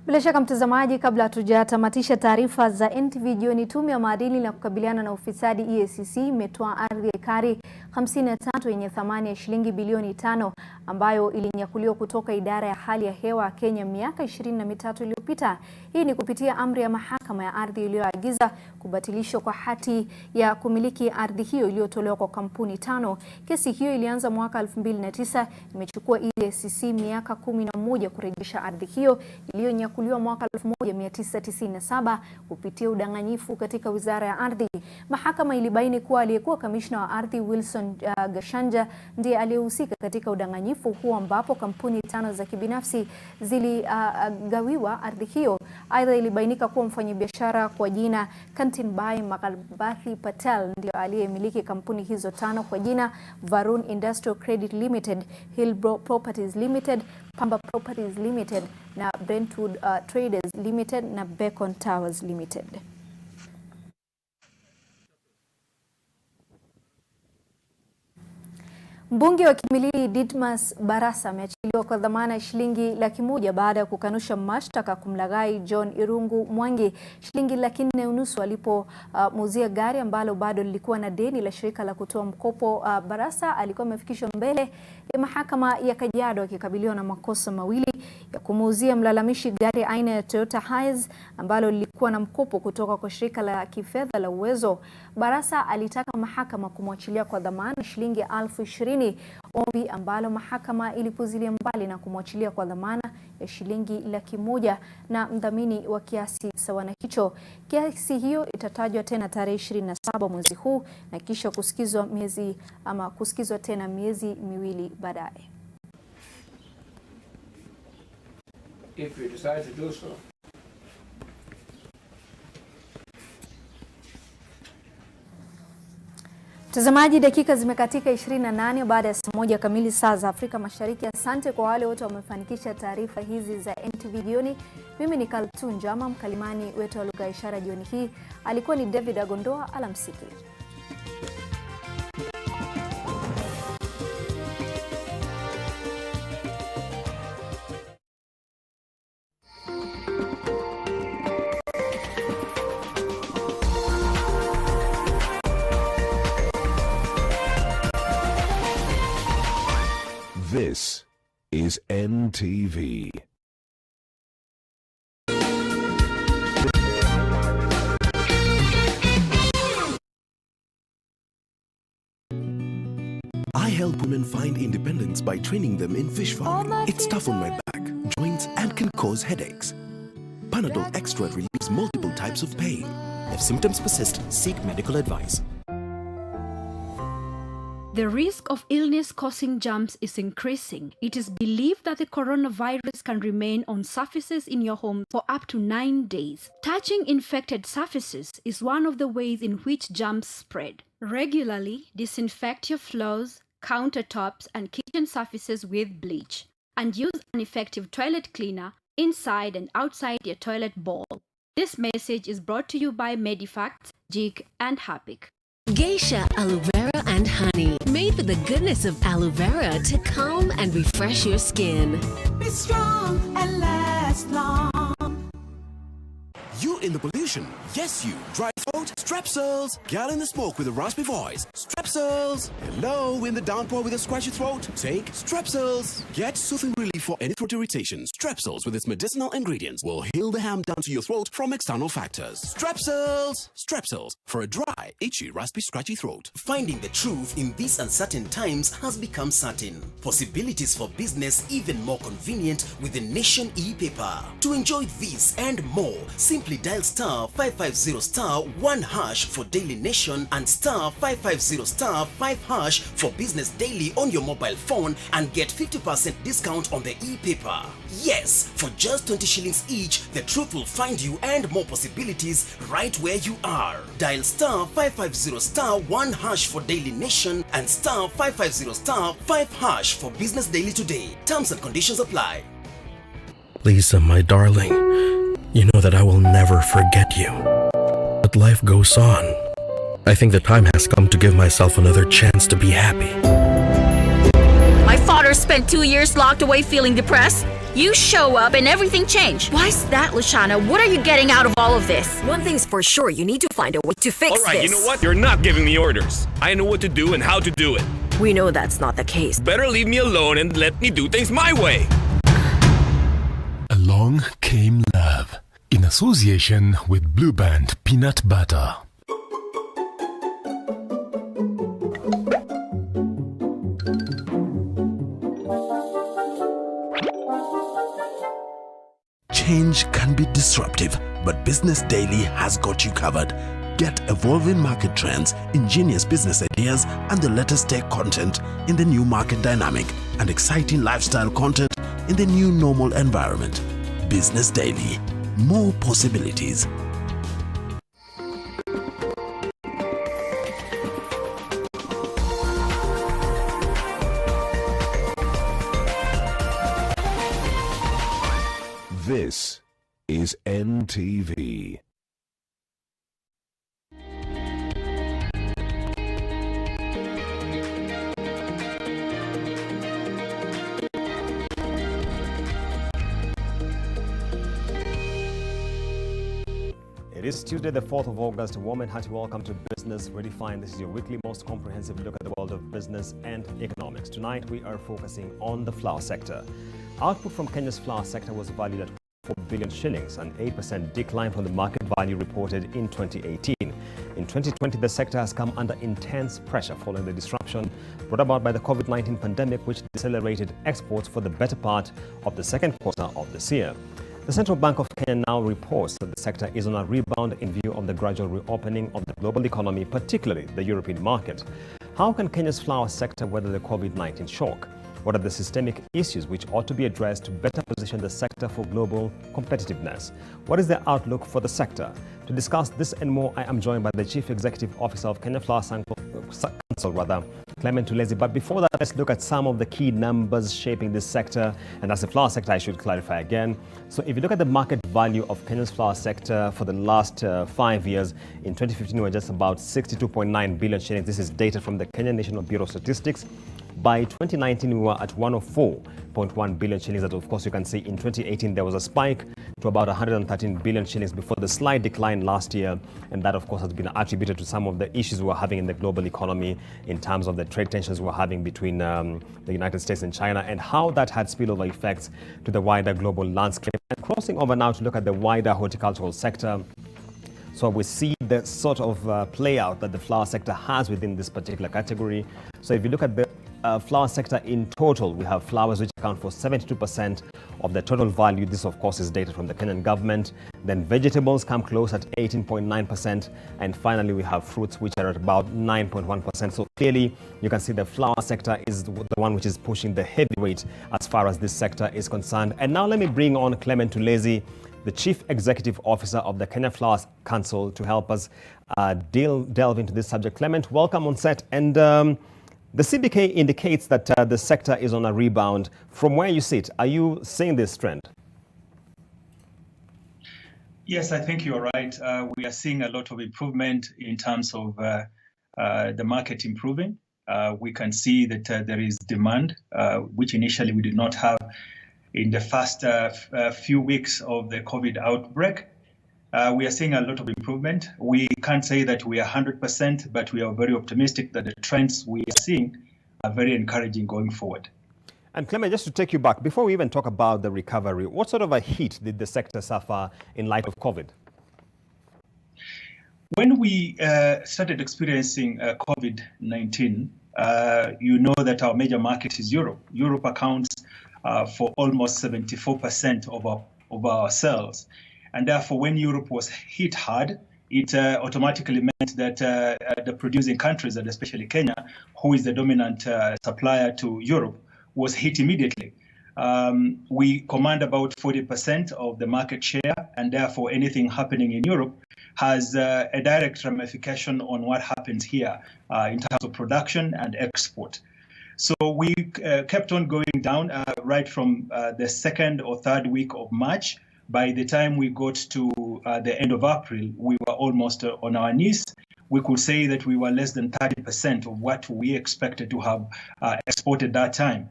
Bila shaka mtazamaji, kabla hatujatamatisha taarifa za NTV jioni, tume ya maadili na kukabiliana na ufisadi EACC imetoa ardhi ya ekari 53 yenye thamani ya shilingi bilioni 5 ambayo ilinyakuliwa kutoka idara ya hali ya hewa Kenya miaka 23 iliyopita. Hii ni kupitia amri ya mahakama ya ardhi iliyoagiza kubatilishwa kwa hati ya kumiliki ardhi hiyo iliyotolewa kwa kampuni 5. Kesi hiyo ilianza mwaka 2009, imechukua EACC miaka 11 kurejesha ardhi hiyo iliyonyakuliwa mwaka 1997 kupitia udanganyifu katika Wizara ya Ardhi. Mahakama ilibaini kuwa aliyekuwa kamishna wa ardhi Wilson Gashanja ndiye aliyehusika katika udanganyifu huo, ambapo kampuni 5 za kibinafsi ziligawiwa ardhi hiyo. Aidha, ilibainika kuwa mfanyabiashara kwa jina Kantinbai Makalbathi Patel ndio aliyemiliki kampuni hizo 5 kwa jina Varun Industrial Credit Limited, Hillbrook Properties Limited, Pamba Properties Limited na Brentwood Traders Limited na Beacon Towers Limited. Mbunge wa Kimilili Didmas Barasa ameachiliwa kwa dhamana ya shilingi 100,000 baada ya kukanusha mashtaka kumlaghai John Irungu Mwangi shilingi 450,000 alipomuuzia gari ambalo bado lilikuwa na deni la shirika la kutoa mkopo. Barasa alikuwa amefikishwa mbele ya mahakama ya Kajiado akikabiliwa na makosa mawili ya kumuuzia mlalamishi gari aina ya Toyota Hiace ambalo lilikuwa na mkopo kutoka kwa shirika la kifedha la Uwezo. Barasa alitaka mahakama kumwachilia kwa dhamana shilingi 20,000, ombi ambalo mahakama ilipuzilia mbali na kumwachilia kwa dhamana ya shilingi 100,000 na mdhamini wa kiasi sawa na hicho. Kesi hiyo itatajwa tena tarehe 27 mwezi huu na kisha kusikizwa tena miezi miwili baadaye.
If we decide to do so.
Mtazamaji, dakika zimekatika 28 baada ya saa 1 kamili saa za Afrika Mashariki. Asante kwa wale wote wamefanikisha taarifa hizi za NTV jioni. Mimi ni Kaltun Jama, mkalimani wetu wa lugha ya ishara jioni hii alikuwa ni David Agondoa. Alamsiki.
This is NTV. I help women find independence by training them in fish farming. It's tough on my back, joints, and can cause headaches. Panadol Extra relieves multiple types of pain.
If symptoms persist, seek medical advice.
The risk of illness causing germs is increasing. It is believed that the coronavirus can remain on surfaces in your home for up to 9 days. Touching infected surfaces is one of the ways in which germs spread. Regularly disinfect your floors, countertops, and kitchen surfaces with bleach, and use an effective toilet cleaner inside and outside your toilet bowl. This message is brought to you by Medifacts, Jig, and Harpic.
Geisha aloe vera and honey, made with the goodness of aloe vera to calm and refresh your skin.
Be strong and last long.
You in the pollution? Yes, you. Dry throat? Strepsils. Gal in the smoke with a raspy voice? Strepsils. Hello, in the downpour with a scratchy throat? Take Strepsils. Get soothing relief for any throat irritation. Strepsils with its medicinal ingredients will heal the harm done to your throat from external factors. Strepsils. Strepsils for a dry, itchy, raspy, scratchy throat.
Finding the truth in these uncertain times has become certain. Possibilities for business even more convenient with the Nation e-paper. To enjoy this and more, simply dial star 550 star 1 hash for Daily Nation and star 550 star 5 hash for Business Daily on your mobile phone and get 50% discount on the e-paper. Yes, for just 20 shillings each, the truth will find you and more possibilities right where you are. Dial star 550 star 1 hash for Daily Nation and star 550 star 5 hash for Business Daily today. Terms and conditions apply.
Lisa, my darling, you know that I will never forget you. But life goes on. I think the time has come to give myself another chance to be happy.
My father spent 2 years locked away feeling depressed. You show up and everything changed. Why's that, Lashana? What are you getting out of all of this?
One thing's for sure, you need to find a way to fix this.
All right, you know what? You're not giving me orders. I know what to do and how to do it.
We know that's not the case.
Better leave me alone and let me do things my way.
Along came love, in association with Blue Band Peanut Butter.
Change can be disruptive, but Business Daily has got you covered. Get evolving market trends, ingenious business ideas, and the latest tech content in the new market dynamic and exciting lifestyle content in the new normal environment. Business Daily. More possibilities.
This is NTV.
It is Tuesday, the 4th of August. A warm and hearty welcome to Business Redefined. This is your weekly, most comprehensive look at the world of business and economics. Tonight, we are focusing on the flour sector. Output from Kenya's flour sector was valued at 4 billion shillings, an 8% decline from the market value reported in 2018. In 2020, the sector has come under intense pressure following the disruption brought about by the COVID-19 pandemic, which decelerated exports for the better part of the second quarter of this year. The Central Bank of Kenya now reports that the sector is on a rebound in view of the gradual reopening of the global economy, particularly the European market. How can Kenya's flour sector weather the COVID-19 shock? What are the systemic issues which ought to be addressed to better position the sector for global competitiveness? What is the outlook for the sector? To discuss this and more, I am joined by the Chief Executive Officer of Kenya Flour Council, Clement Tulezi. But before that, let's look at some of the key numbers shaping this sector. And as the flour sector, I should clarify again. So if you look at the market value of Kenya's flour sector for the last 5 years, in 2015, we were just about 62.9 billion shillings. This is data from the Kenya National Bureau of Statistics. By 2019, we were at 104.1 billion shillings. That, of course, you can see in 2018, there was a spike to about 113 billion shillings before the slight decline last year. And that, of course, has been attributed to some of the issues we're having in the global economy in terms of the trade tensions we're having between the United States and China, and how that had spillover effects to the wider global landscape. And crossing over now to look at the wider horticultural sector. So we see the sort of play out that the flour sector has within this particular category. So if you look at the
flower sector in total, we have flowers which account for 72% of the total value. This, of course, is data from the Kenyan government. Then vegetables come close at 18.9%. And finally, we have fruits, which are at about 9.1%. So clearly, you can see the flower sector is the one which is pushing the heavyweight as far as this sector is concerned. And now let me bring on Clement Tulezi, the Chief Executive Officer of the Kenya Flowers Council, to help us delve into this subject. Clement, welcome on set. And the CBK indicates that the sector is on a rebound. From where you sit, are you seeing this trend?
Yes, I think you're right. We are seeing a lot of improvement in terms of the market improving. We can see that there is demand, which initially we did not have in the first few weeks of the COVID outbreak. We are seeing a lot of improvement. We can't say that we are 100%, but we are very optimistic that the trends we are seeing are very encouraging going forward.
And Clement, just to take you back, before we even talk about the recovery, what sort of a hit did the sector suffer in light of COVID?
When we started experiencing COVID-19, you know that our major market is Europe. Europe accounts for almost 74% of our sales. And therefore, when Europe was hit hard, it automatically meant that the producing countries, and especially Kenya, who is the dominant supplier to Europe, was hit immediately. We command about 40% of the market share, and therefore anything happening in Europe has a direct ramification on what happens here in terms of production and export. So we kept on going down right from the second or third week of March. By the time we got to the end of April, we were almost on our knees. We could say that we were less than 30% of what we expected to have exported that time.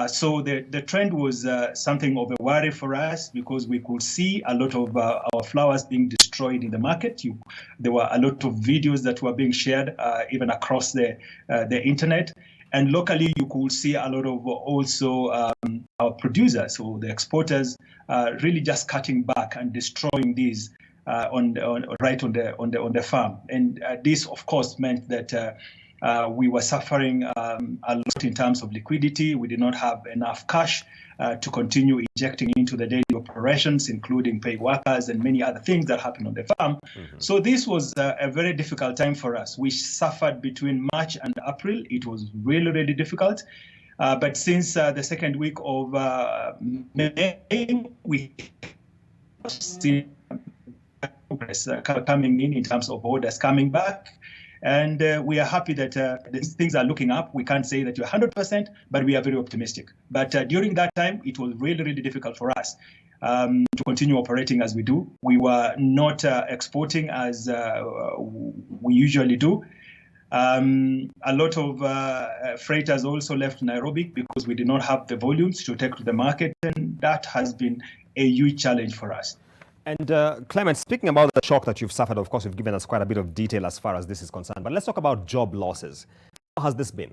So the trend was something of a worry for us, because we could see a lot of our flowers being destroyed in the market. There were a lot of videos that were being shared even across the internet. And locally, you could see a lot of also our producers, so the exporters, really just cutting back and destroying these right on the farm. And this, of course, meant that we were suffering a lot in terms of liquidity. We did not have enough cash to continue injecting into the daily operations, including pay workers and many other things that happened on the farm. Mm-hmm. So this was a very difficult time for us. We suffered between March and April. It was really, really difficult. But since the second week of May, we see progress coming in terms of orders coming back. And we are happy that these things are looking up. We can't say that you're 100%, but we are very optimistic. But during that time, it was really, really difficult for us to continue operating as we do. We were not exporting as we usually do. A lot of freighters also left Nairobi because we did not have the volumes to take to the market, and that has been a huge challenge for us.
And Clement, speaking about the shock that you've suffered, of course, you've given us quite a bit of detail as far as this is concerned. But let's talk about job losses. How has this been?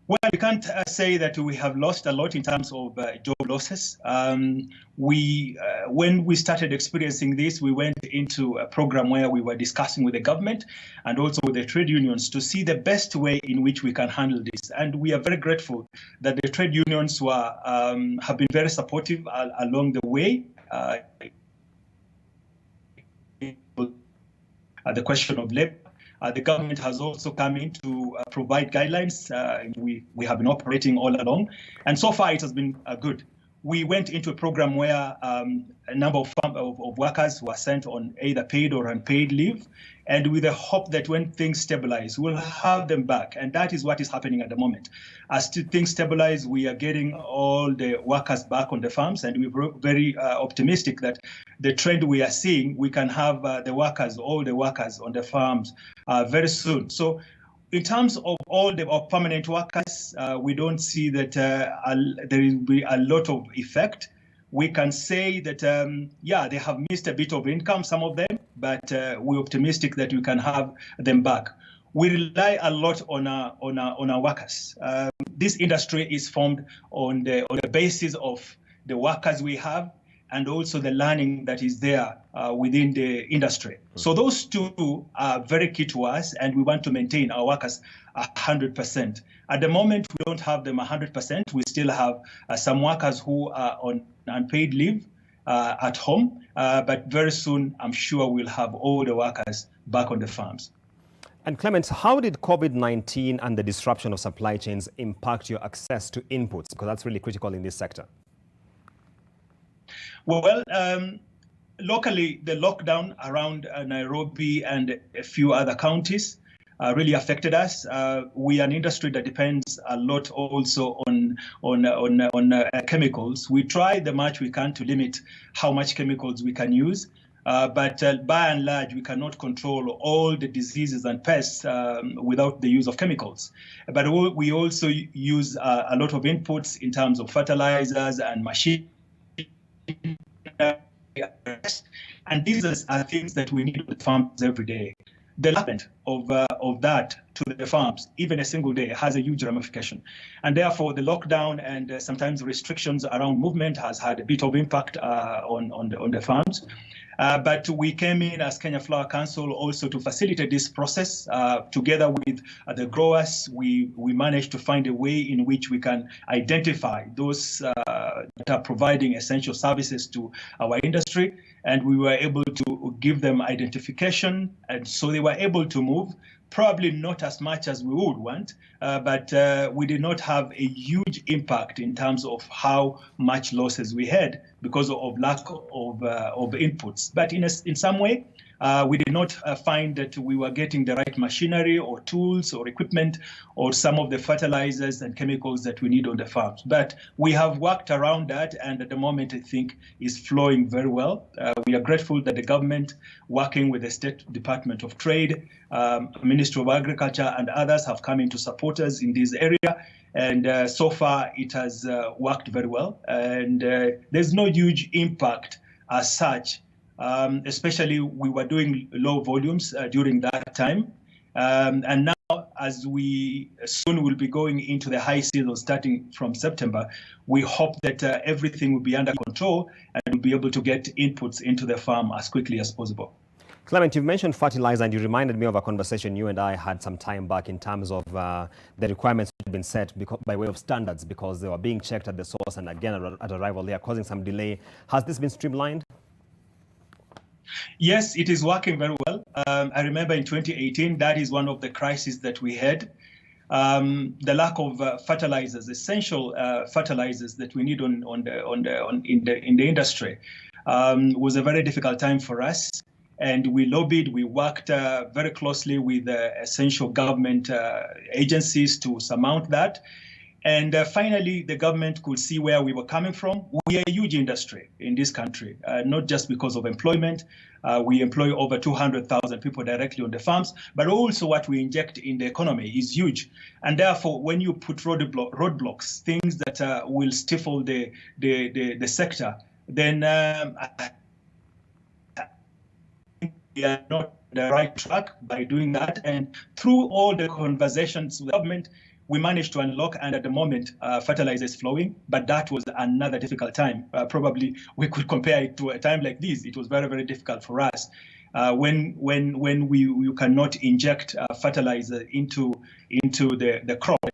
Well, we can't say that we have lost a lot in terms of job losses. When we started experiencing this, we went into a program where we were discussing with the government and also with the trade unions to see the best way in which we can handle this. And we are very grateful that the trade unions have been very supportive along the way. The question of labor. The government has also come in to provide guidelines. We have been operating all along. And so far, it has been good. We went into a program where a number of workers were sent on either paid or unpaid leave, and with the hope that when things stabilize, we'll have them back. And that is what is happening at the moment. As things stabilize, we are getting all the workers back on the farms, and we're very optimistic that the trend we are seeing, we can have all the workers on the farms very soon. So in terms of all the permanent workers, we don't see that there will be a lot of effect. We can say that, they have missed a bit of income, some of them, but we're optimistic that we can have them back. We rely a lot on our workers. This industry is formed on the basis of the workers we have and also the learning that is there within the industry. So those two are very key to us, and we want to maintain our workers 100%. At the moment, we don't have them 100%. We still have some workers who are on unpaid leave at home, but very soon, I'm sure we'll have all the workers back on the farms.
And Clement, how did COVID-19 and the disruption of supply chains impact your access to inputs? Because that's really critical in this sector.
Well, locally, the lockdown around Nairobi and a few other counties really affected us. We are an industry that depends a lot also on chemicals. We try the much we can to limit how much chemicals we can use. But by and large, we cannot control all the diseases and pests without the use of chemicals. But we also use a lot of inputs in terms of fertilizers and machines. And these are things that we need on the farms every day. The lack of that to the farms, even a single day, has a huge ramification. And therefore, the lockdown and sometimes restrictions around movement has had a bit of impact on the farms. But we came in as Kenya Flower Council also to facilitate this process. Together with the growers, we managed to find a way in which we can identify those that are providing essential services to our industry. And we were able to give them identification, and so they were able to move. Probably not as much as we would want, but we did not have a huge impact in terms of how much losses we had because of lack of inputs. But in some way, we did not find that we were getting the right machinery or tools or equipment or some of the fertilizers and chemicals that we need on the farms. But we have worked around that, and at the moment, I think is flowing very well. We are grateful that the government, working with the State Department of Trade, Ministry of Agriculture, and others have come in to support us in this area. And so far, it has worked very well. And there's no huge impact as such. Especially we were doing low volumes during that time. And now, as we soon will be going into the high season starting from September, we hope that everything will be under control and we'll be able to get inputs into the farm as quickly as possible.
Clement, you've mentioned fertilizer, and you reminded me of a conversation you and I had some time back in terms of the requirements that had been set by way of standards, because they were being checked at the source and again at arrival. They are causing some delay. Has this been streamlined?
Yes, it is working very well. I remember in 2018, that is one of the crises that we had. The lack of fertilizers, essential fertilizers that we need in the industry, was a very difficult time for us. And we lobbied, we worked very closely with essential government agencies to surmount that. And finally, the government could see where we were coming from. We are a huge industry in this country, not just because of employment. We employ over 200,000 people directly on the farms, but also what we inject in the economy is huge. And therefore, when you put roadblocks, things that will stifle the sector, then we are not on the right track by doing that. And through all the conversations with the government, we managed to unlock, and at the moment, fertilizer is flowing, but that was another difficult time. Probably we could compare it to a time like this. It was very, very difficult for us when we cannot inject fertilizer into the crop.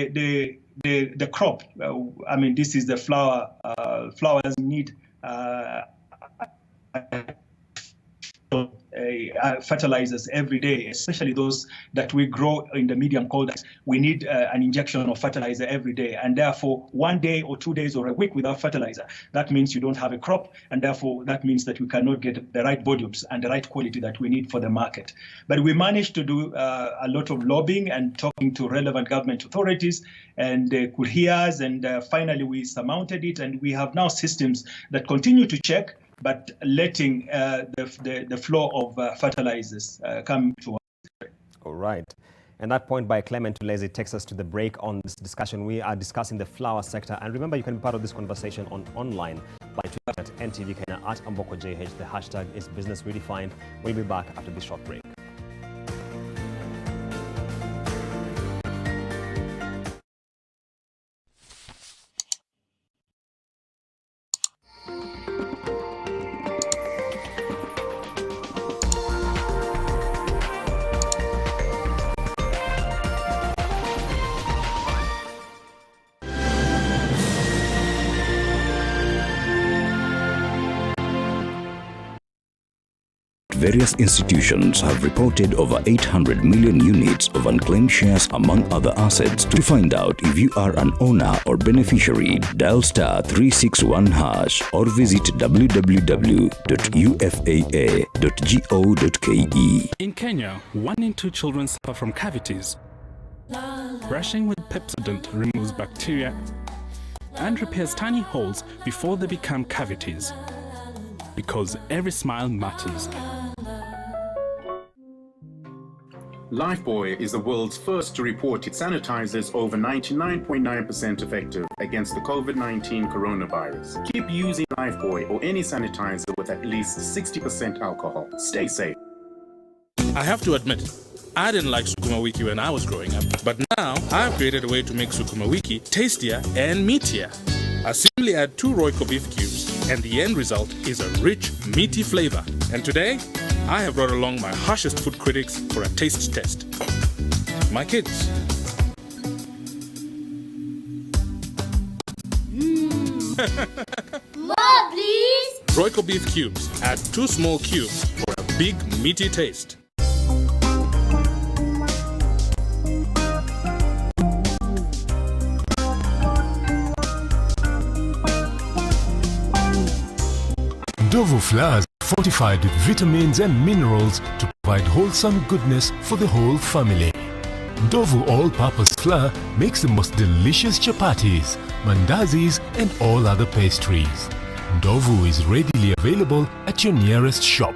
The crop, I mean, this is the flower. Flowers need fertilizers every day, especially those that we grow in the medium cold. We need an injection of fertilizer every day, and therefore 1 day or 2 days or a week without fertilizer, that means you don't have a crop, and therefore that means that we cannot get the right volumes and the right quality that we need for the market. But we managed to do a lot of lobbying and talking to relevant government authorities, and they could hear us, and finally we surmounted it, and we have now systems that continue to check, but letting the flow of fertilizers come to us.
All right. And that point by Clement Tulezi takes us to the break on this discussion. We are discussing the flower sector. And remember, you can be part of this conversation online by Twitter at NTV Kenya, at AmbokoJH. The hashtag is Business Redefined. We'll be back after this short break.
various institutions have reported over 800 million units of unclaimed shares among other assets. To find out if you are an owner or beneficiary, dial *361# or visit www.ufaa.go.ke.
In Kenya, 1 in 2 children suffer from cavities. Brushing with Pepsodent removes bacteria and repairs tiny holes before they become cavities. Because every smile matters.
Lifebuoy is the world's first to report its sanitizers over 99.9% effective against the COVID-19 coronavirus. Keep using Lifebuoy or any sanitizer with at least 60% alcohol. Stay safe.
I have to admit, I didn't like Sukuma Wiki when I was growing up, but now I've created a way to make Sukuma Wiki tastier and meatier. I simply add 2 Royco beef cubes, and the end result is a rich, meaty flavor. And today, I have brought along my harshest food critics for a taste test. My kids.
More, please!
Royco beef cubes. Add 2 small cubes for a big, meaty taste.
Ndovu flours fortified with vitamins and minerals to provide wholesome goodness for the whole family. Ndovu all-purpose flour makes the most delicious chapatis, mandazis and all other pastries. Ndovu is readily available at your nearest shop.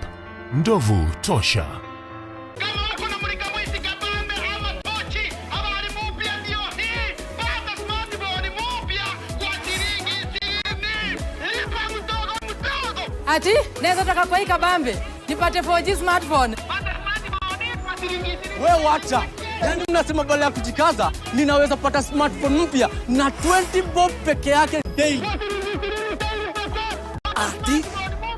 Ndovu Tosha.
Ati, naweza taka kwa hii kabambe, nipate 4G smartphone.
Wewe wacha. Yaani mnasema badala ya kujikaza, ninaweza pata smartphone mpya na 20 bob peke yake daily.
Ati,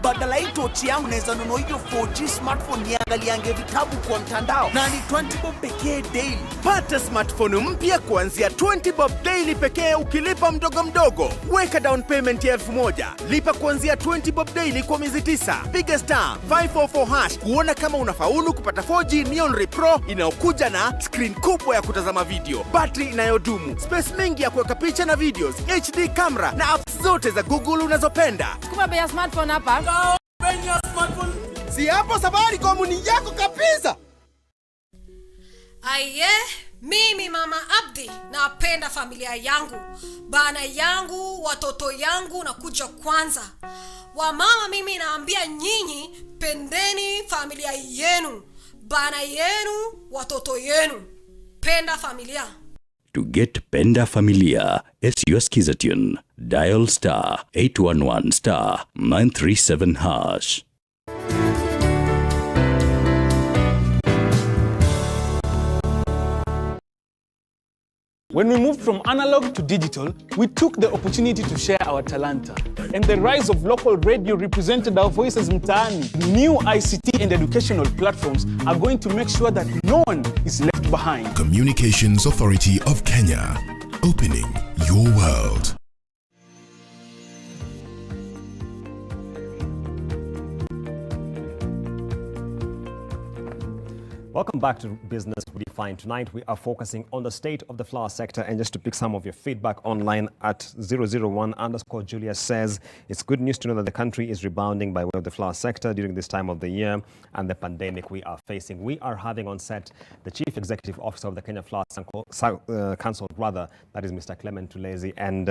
badala hii tochi yangu naweza nunua hiyo 4G smartphone niangaliange vitabu kwa mtandao na ni 20 bob pekee daily.
Pata smartphone mpya kuanzia 20 bob daily pekee ukilipa mdogo mdogo. Weka down payment ya 1000. Lipa kuanzia 20 bob daily kwa miezi 9. Piga *544# kuona kama unafaulu kupata 4G Neon Ray Pro inayokuja na screen kubwa ya kutazama video, battery inayodumu, space mingi ya kuweka picha na videos, HD camera na apps zote za Google unazopenda.
Sukuma bei ya smartphone hapa.
Smartphone. Si hapo Safaricom ni yako kabisa.
Aye, mimi Mama Abdi napenda familia yangu, bana yangu, watoto yangu na kuja kwanza. Wamama, mimi naambia nyinyi, pendeni familia yenu, bana yenu, watoto yenu. Penda familia.
To get Penda Familia, SUS Kization, dial *811*937#.
When we moved from analog to digital, we took the opportunity to share our talanta. And the rise of local radio represented our voices mtaani. New ICT and educational platforms are going to make sure that no one is left behind.
Communications Authority of Kenya, opening your world.
Welcome back to Business Redefined. Tonight we are focusing on the state of the flower sector, and just to pick some of your feedback online at 001_Julia says, it's good news to know that the country is rebounding by way of the flower sector during this time of the year and the pandemic we are facing. We are having on set the Chief Executive Officer of the Kenya Flower Council, that is Mr. Clement Tulezi. And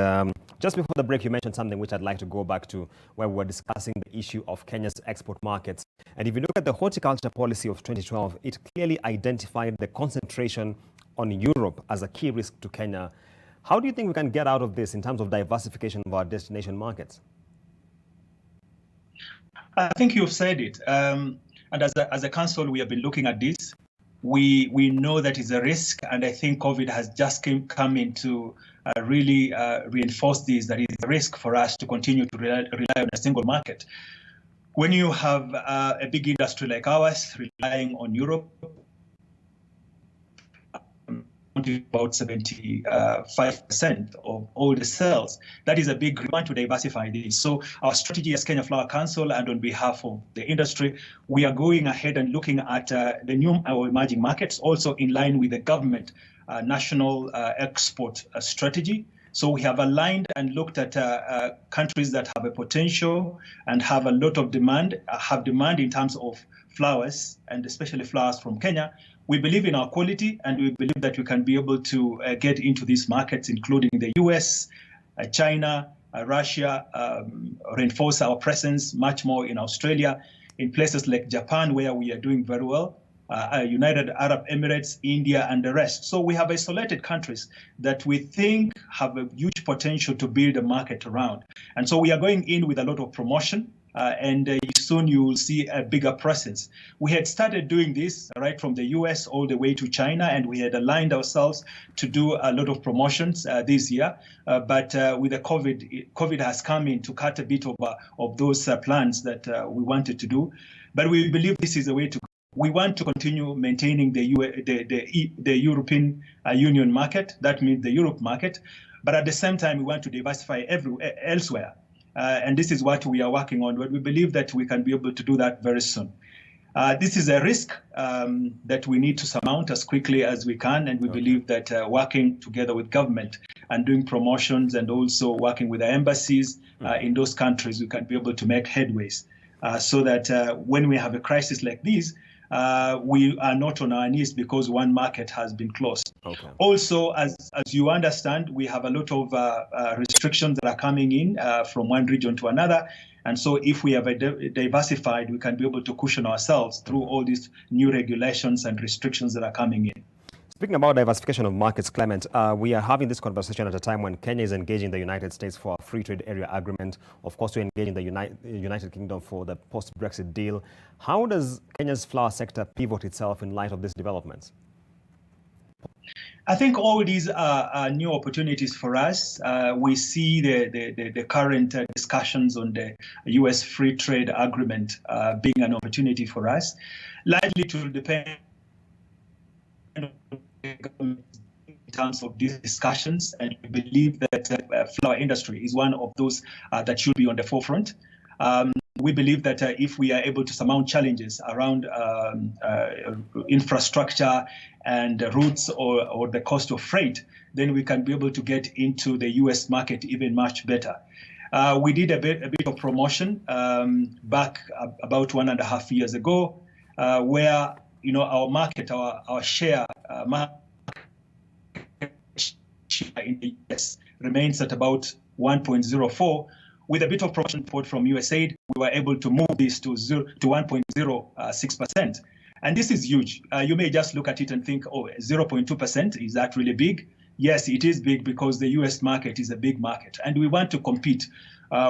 just before the break, you mentioned something which I'd like to go back to, where we were discussing the issue of Kenya's export markets. And if you look at the horticulture policy of 2012, it clearly identified the concentration on Europe as a key risk to Kenya. How do you think we can get out of this in terms of diversification of our destination markets?
I think you've said it. And as a council, we have been looking at this. We know that it's a risk, and I think COVID has just come in to really reinforce this, that it's a risk for us to continue to rely on a single market. When you have a big industry like ours relying on Europe, about 75% of all the sales. That is a big, we want to diversify this. So our strategy as Kenya Flower Council and on behalf of the industry, we are going ahead and looking at the new emerging markets, also in line with the government national export strategy. So we have aligned and looked at countries that have a potential and have a lot of demand, have demand in terms of flowers, and especially flowers from Kenya. We believe in our quality, and we believe that we can be able to get into these markets, including the US, China, Russia, reinforce our presence much more in Australia, in places like Japan, where we are doing very well, United Arab Emirates, India, and the rest. So we have isolated countries that we think have a huge potential to build a market around. And so we are going in with a lot of promotion. And soon you will see a bigger presence. We had started doing this right from the US all the way to China, and we had aligned ourselves to do a lot of promotions this year. But with the COVID has come in to cut a bit of those plans that we wanted to do. But we believe this is the way to go. We want to continue maintaining the European Union market, that means the Europe market. But at the same time, we want to diversify elsewhere. And this is what we are working on, but we believe that we can be able to do that very soon. This is a risk that we need to surmount as quickly as we can, and we believe that working together with government and doing promotions and also working with the embassies in those countries, we can be able to make headways so that when we have a crisis like this, we are not on our knees because one market has been closed. Okay. Also, as you understand, we have a lot of restrictions that are coming in from one region to another. And so if we have diversified, we can be able to cushion ourselves through all these new regulations and restrictions that are coming in.
Speaking about diversification of markets, Clement, we are having this conversation at a time when Kenya is engaging the United States for a free trade area agreement. Of course, we're engaging the United Kingdom for the post-Brexit deal. How does Kenya's flower sector pivot itself in light of these developments?
I think all these are new opportunities for us. We see the current discussions on the U.S. free trade agreement being an opportunity for us. Largely to depend in terms of these discussions, and we believe that flower industry is one of those that should be on the forefront. We believe that if we are able to surmount challenges around infrastructure and routes or the cost of freight, then we can be able to get into the U.S. market even much better. We did a bit of promotion back about 1.5 years ago, where our market, our share in the US remains at about 1.04. With a bit of promotion support from USAID, we were able to move this to 1.06%. And this is huge. You may just look at it and think, oh, 0.2%, is that really big? Yes, it is big because the US market is a big market. And we want to compete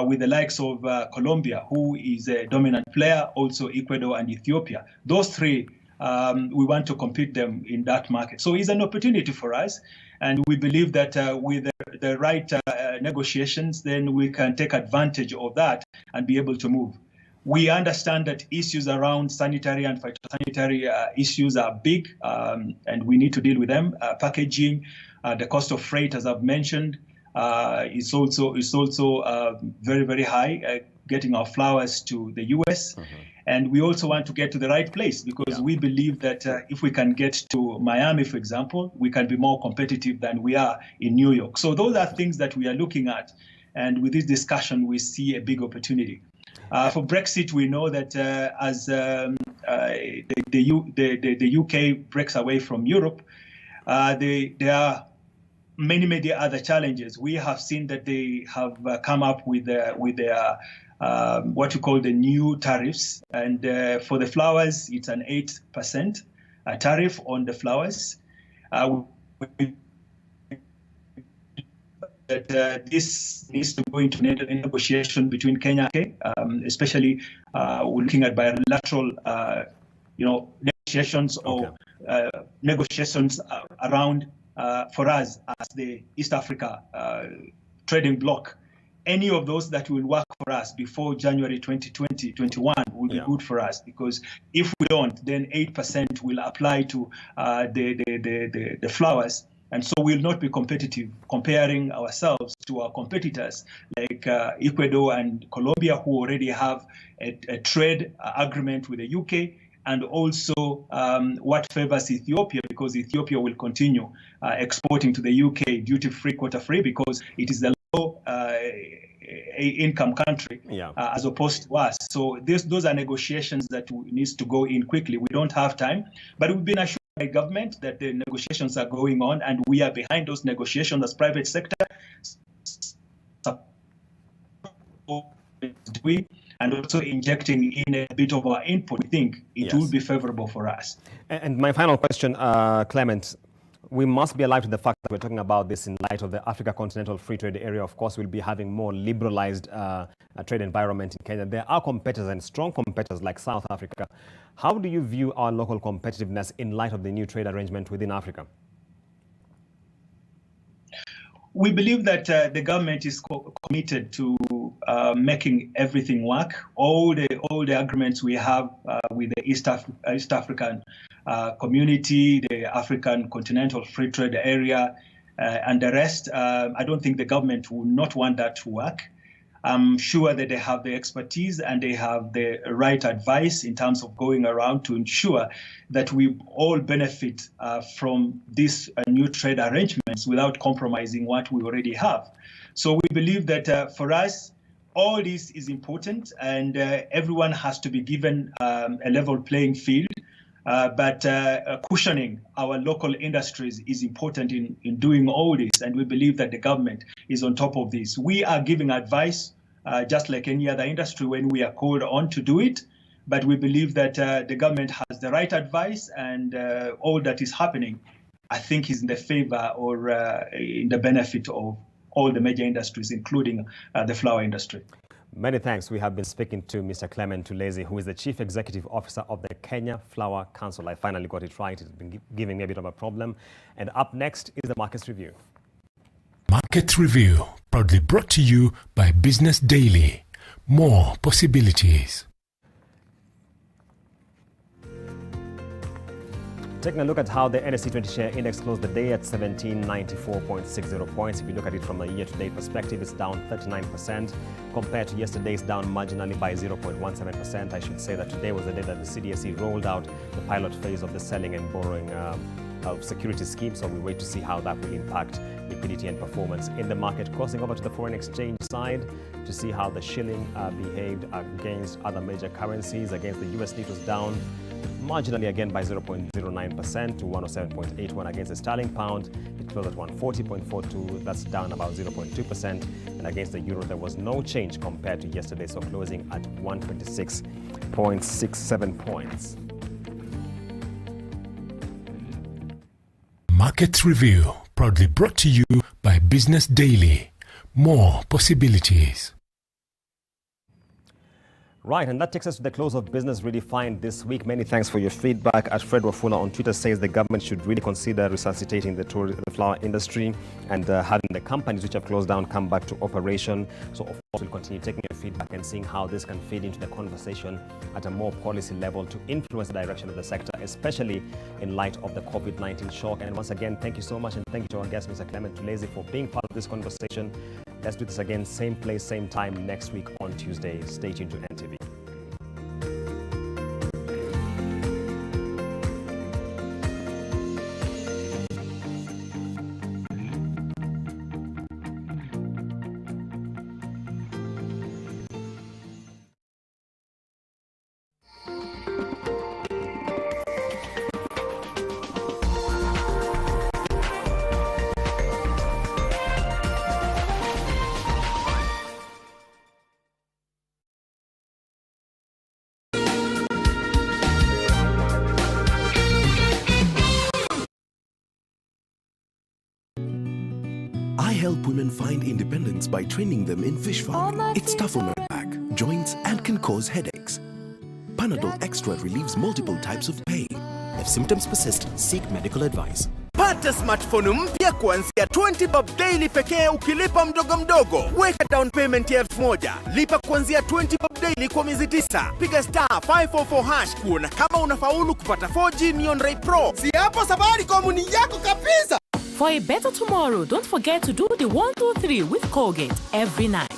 with the likes of Colombia, who is a dominant player, also Ecuador and Ethiopia. Those three, we want to compete them in that market. So it's an opportunity for us. And we believe that with the right negotiations, then we can take advantage of that and be able to move. We understand that issues around sanitary and phytosanitary issues are big, and we need to deal with them. Packaging, the cost of freight, as I've mentioned, is also very, very high, getting our flowers to the US. And we also want to get to the right place because we believe that if we can get to Miami, for example, we can be more competitive than we are in New York. So those are things that we are looking at. And with this discussion, we see a big opportunity. For Brexit, we know that as the UK breaks away from Europe, there are many other challenges. We have seen that they have come up with their what you call the new tariffs. And for the flowers, it's an 8% tariff on the flowers. This needs to go into negotiation between Kenya and UK, especially we're looking at bilateral, negotiations or negotiations around for us as the East Africa trading bloc. Any of those that will work for us before January 2021 will be good for us, because if we don't, then 8% will apply to the flowers. And so we'll not be competitive comparing ourselves to our competitors like Ecuador and Colombia, who already have a trade agreement with the UK, and also what favors Ethiopia, because Ethiopia will continue exporting to the UK duty-free, quota-free, because it is the low income country as opposed to us. So those are negotiations that needs to go in quickly. We don't have time, but we've been assured by government that the negotiations are going on, and we are behind those negotiations as private sector, and also injecting in a bit of our input. We think it will be favorable for us.
And my final question, Clement, we must be alive to the fact that we're talking about this in light of the Africa Continental Free Trade Area. Of course, we'll be having more liberalized trade environment in Kenya. There are competitors and strong competitors like South Africa. How do you view our local competitiveness in light of the new trade arrangement within Africa?
We believe that the government is committed to making everything work. All the agreements we have with the East African community, the African Continental Free Trade Area, and the rest, I don't think the government will not want that to work. I'm sure that they have the expertise and they have the right advice in terms of going around to ensure that we all benefit from these new trade arrangements without compromising what we already have. So we believe that for us, all this is important, and everyone has to be given a level playing field. But cushioning our local industries is important in doing all this, and we believe that the government is on top of this. We are giving advice, just like any other industry, when we are called on to do it, but we believe that the government has the right advice, and all that is happening, I think, is in the favor or in the benefit of all the major industries, including the flower industry.
Many thanks. We have been speaking to Mr. Clement Tulezi, who is the Chief Executive Officer of the Kenya Flower Council. I finally got it right. It's been giving me a bit of a problem. And up next is the Markets Review.
Market Review, proudly brought to you by Business Daily. More possibilities.
Taking a look at how the NSE 20 share index closed the day at 1794.60 points. If you look at it from a year-to-date perspective, it's down 39%. Compared to yesterday, it's down marginally by 0.17%. I should say that today was the day that the CDSE rolled out the pilot phase of the selling and borrowing of security scheme. So we wait to see how that will impact liquidity and performance in the market. Crossing over to the foreign exchange side to see how the shilling behaved against other major currencies. Against the USD, it was down marginally again by 0.09% to 107.81 against the sterling pound. It closed at 140.42. That's down about 0.2%. And against the euro, there was no change compared to yesterday, so closing at 126.67 points.
Market Review, proudly brought to you by Business Daily. More possibilities.
Right, and that takes us to the close of Business Redefined this week. Many thanks for your feedback. At Fred Wafula on Twitter says the government should really consider resuscitating the flower industry and having the companies which have closed down come back to operation. So of course we'll continue taking your feedback and seeing how this can feed into the conversation at a more policy level to influence the direction of the sector, especially in light of the COVID-19 shock. And once again, thank you so much, and thank you to our guest, Mr. Clement Tulezi, for being part of this conversation. Let's do this again, same place, same time next week on Tuesday. Stay tuned to NTV.
I help women find independence by training them in fish farming. It's tough on my back, joints, and can cause headaches. Panadol Extra relieves multiple types of pain.
If symptoms persist, seek medical advice.
Pata smartphone mpya kuanzia 20 bob daily pekee ukilipa mdogo mdogo. Weka down payment ya 1000. Lipa kuanzia 20 bob daily kwa miezi 9. Piga *544# kuona kama unafaulu kupata 4G Neon Ray Pro.
Si hapo Safaricom ni yako kabisa.
For a better tomorrow, don't forget to do the 1, 2, 3 with Colgate every night.